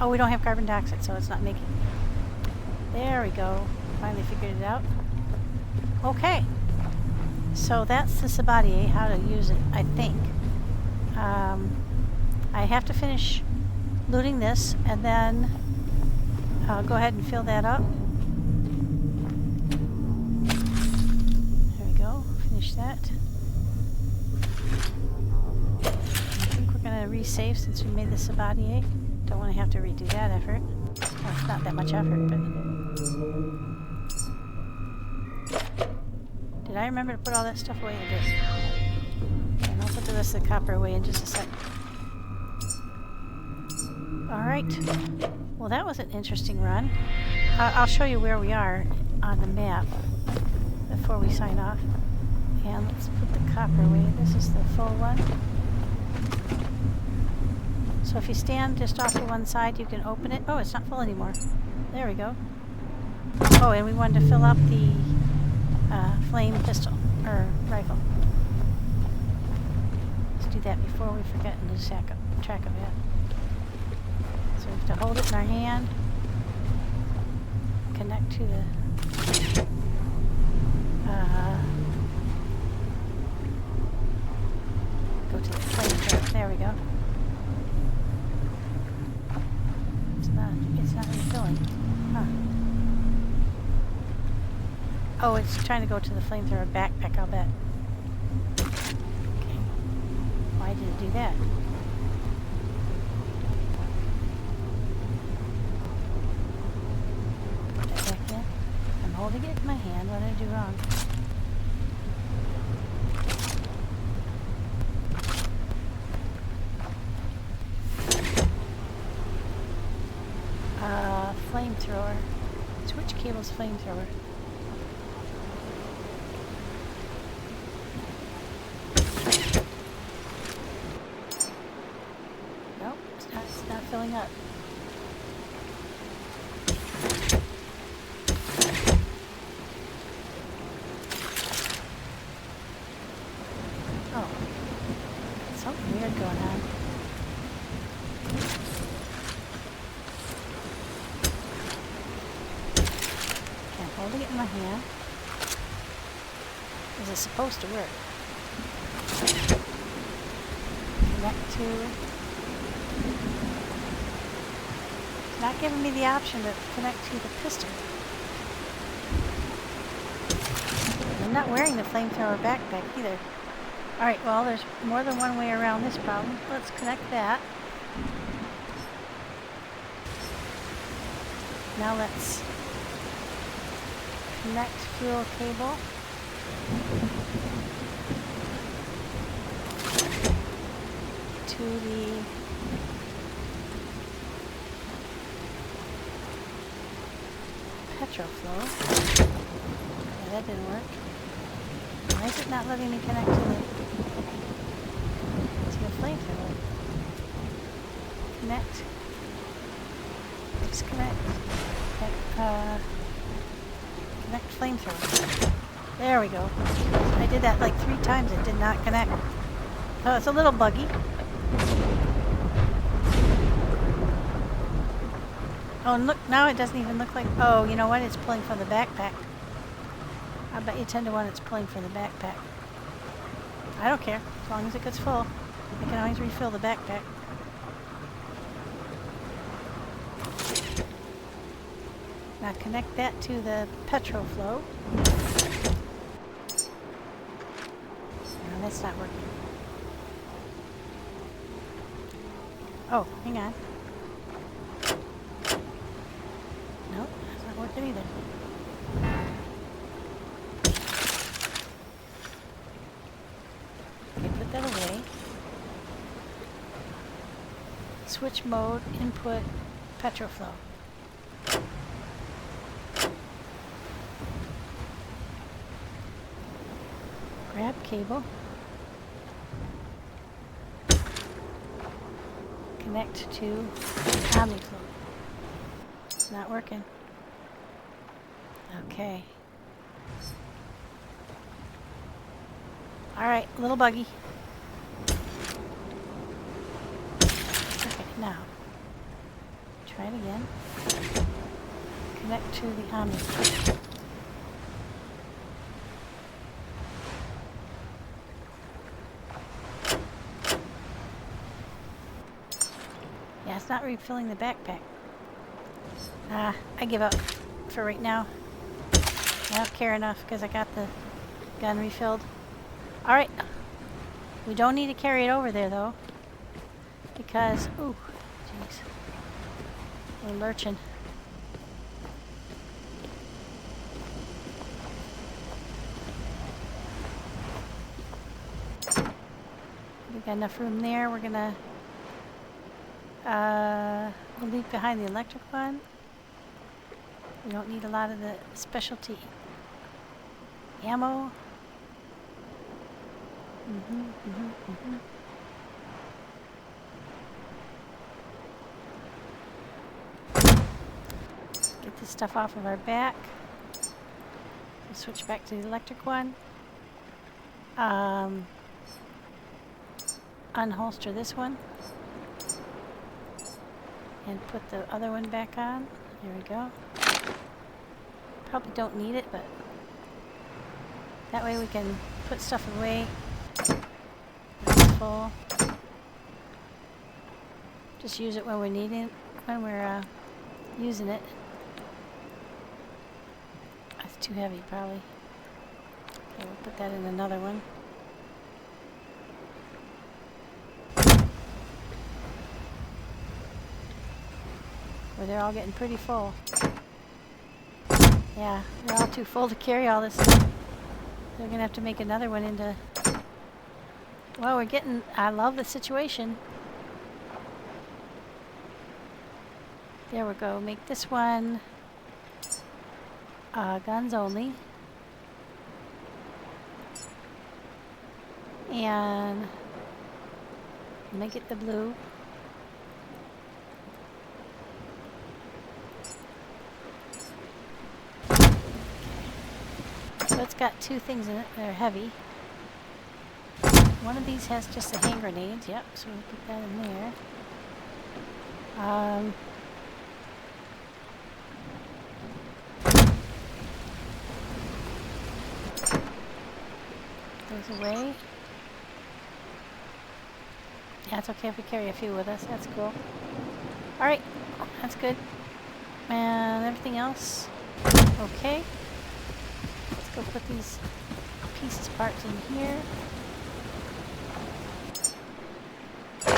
S1: Oh, we don't have carbon dioxide, so it's not making... There we go. Finally figured it out. Okay. So that's the Sabatier, how to use it, I think. I have to finish looting this, and then I'll go ahead and fill that up. There we go. Finish that. I think we're going to resave since we made the Sabatier. Don't want to have to redo that effort. Well, it's not that much effort, but... Did I remember to put all that stuff away? I did. And I'll put the rest of the copper away in just a sec. Alright. Well, that was an interesting run. I'll show you where we are on the map before we sign off. And let's put the copper away. This is the full one. So if you stand just off to one side, you can open it. Oh, it's not full anymore. There we go. Oh, and we wanted to fill up the flame pistol, or rifle. Let's do that before we forget and lose track of it. So we have to hold it in our hand, connect to the go to the flame. There we go. It's not refilling. Huh. Oh, it's trying to go to the flamethrower backpack, I'll bet. Okay. Why did it do that? Put that back in. I'm holding it in my hand. What did I do wrong? Flamethrower. Switch cable's flamethrower. Nope, it's not filling up. Oh, something weird going on. Holding it in my hand. Is it supposed to work? Connect to... It's not giving me the option to connect to the piston. I'm not wearing the flamethrower backpack either. Alright, well, there's more than one way around this problem. Let's connect that. Now let's connect fuel cable to the petrol flow. Yeah, that didn't work. Why is it not letting me connect to the flamethrower? Connect. Disconnect. Connect flamethrower. There we go. I did that like 3 times. It did not connect. So it's a little buggy. Oh, and look, now it doesn't even look like... Oh, you know what? It's pulling from the backpack. I bet you 10 to 1 it's pulling from the backpack. I don't care. As long as it gets full. I can always refill the backpack. Now connect that to the petrol flow. That's not working. Oh, hang on. No, that's not working either. Okay, put that away. Switch mode, input, petroflow. Grab cable. Connect to OmniFlow. It's not working. Okay. Alright, little buggy. Okay, now. Try it again. Connect to the OmniFlow. Yeah, it's not refilling the backpack. I give up for right now. I don't care enough because I got the gun refilled. Alright. We don't need to carry it over there though. Because, ooh, jeez. We're lurching. We got enough room there. We're gonna we'll leave behind the electric one. We don't need a lot of the specialty ammo. Get this stuff off of our back. We'll switch back to the electric one. Unholster this one. And put the other one back on. There we go. Probably don't need it, but that way we can put stuff away. That's full. Just use it when we're needing it, when we're using it. That's too heavy, probably. Okay, we'll put that in another one. Where they're all getting pretty full. Yeah, they're all too full to carry all this stuff. They're gonna have to make another one into... Well, we're getting... I love the situation. There we go. Make this one guns only. And make it the blue. So it's got two things in it that are heavy. One of these has just the hand grenades. Yep, so we'll put that in there. Goes away. Yeah, it's okay if we carry a few with us. That's cool. Alright, that's good. And everything else, okay. Let's go put these pieces, parts in here. Some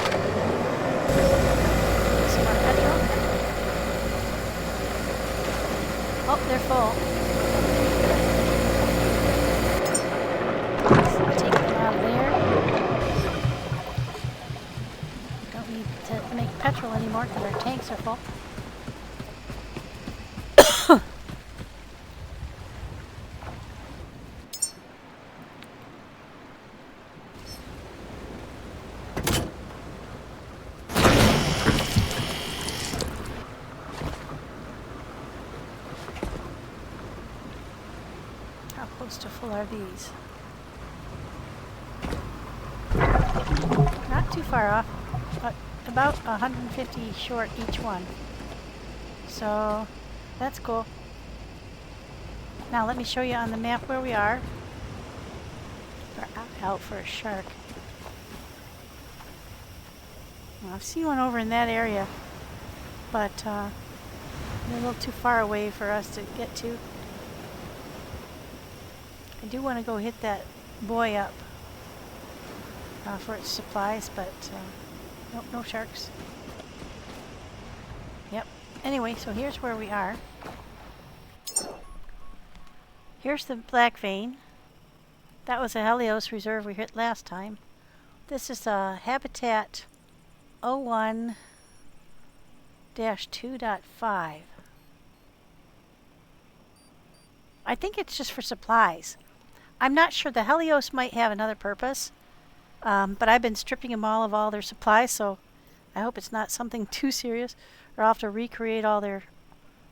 S1: more petrol. Oh, they're full. Let's take them out of there. Don't need to make petrol anymore because our tanks are full. How close to full are these? Not too far off, but about 150 short each one. So that's cool. Now let me show you on the map where we are. We're out for a shark. Well, I've seen one over in that area, but they're a little too far away for us to get to. I do want to go hit that buoy up for its supplies, but nope, no sharks. Yep. Anyway, so here's where we are. Here's the black vein. That was a Helios reserve we hit last time. This is a habitat 01-2.5. I think it's just for supplies. I'm not sure. The Helios might have another purpose, but I've been stripping them all of all their supplies, so I hope it's not something too serious, or I'll have to recreate all their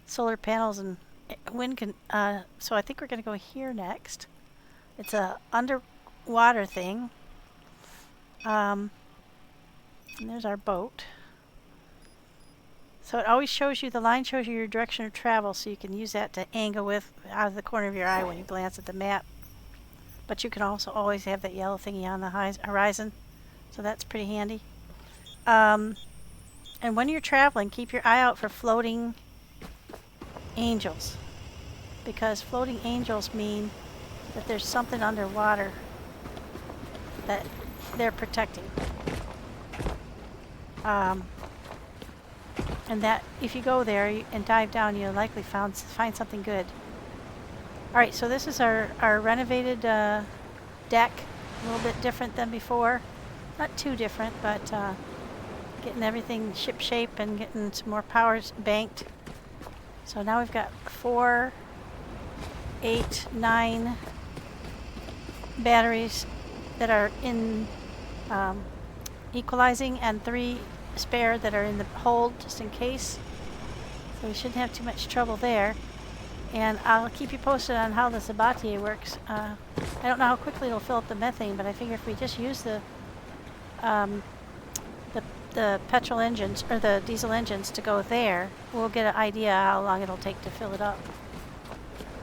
S1: solar panels and wind so I think we're going to go here next. It's a underwater thing. And there's our boat. So it always shows you, the line shows you your direction of travel, so you can use that to angle with out of the corner of your eye when you glance at the map. But you can also always have that yellow thingy on the horizon, so that's pretty handy. And when you're traveling, keep your eye out for floating angels, because floating angels mean that there's something underwater that they're protecting. And that if you go there and dive down, you'll likely find something good. Alright, so this is our renovated deck. A little bit different than before. Not too different, but getting everything ship shape and getting some more powers banked. So now we've got 4, 8, 9 batteries that are in equalizing, and 3 spare that are in the hold just in case. So we shouldn't have too much trouble there. And I'll keep you posted on how the Sabatier works. I don't know how quickly it'll fill up the methane, but I figure if we just use the petrol engines or the diesel engines to go there, we'll get an idea how long it'll take to fill it up.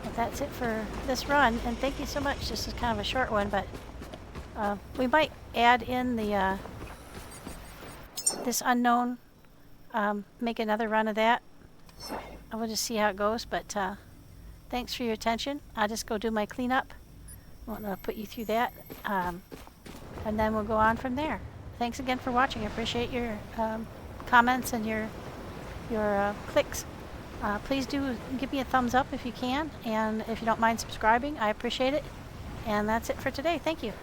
S1: But that's it for this run, and thank you so much. This is kind of a short one, but we might add in the this unknown, make another run of that. I will just see how it goes, but thanks for your attention. I'll just go do my cleanup. I want to put you through that, and then we'll go on from there. Thanks again for watching. I appreciate your comments and your clicks. Please do give me a thumbs up if you can, and if you don't mind subscribing, I appreciate it. And that's it for today. Thank you.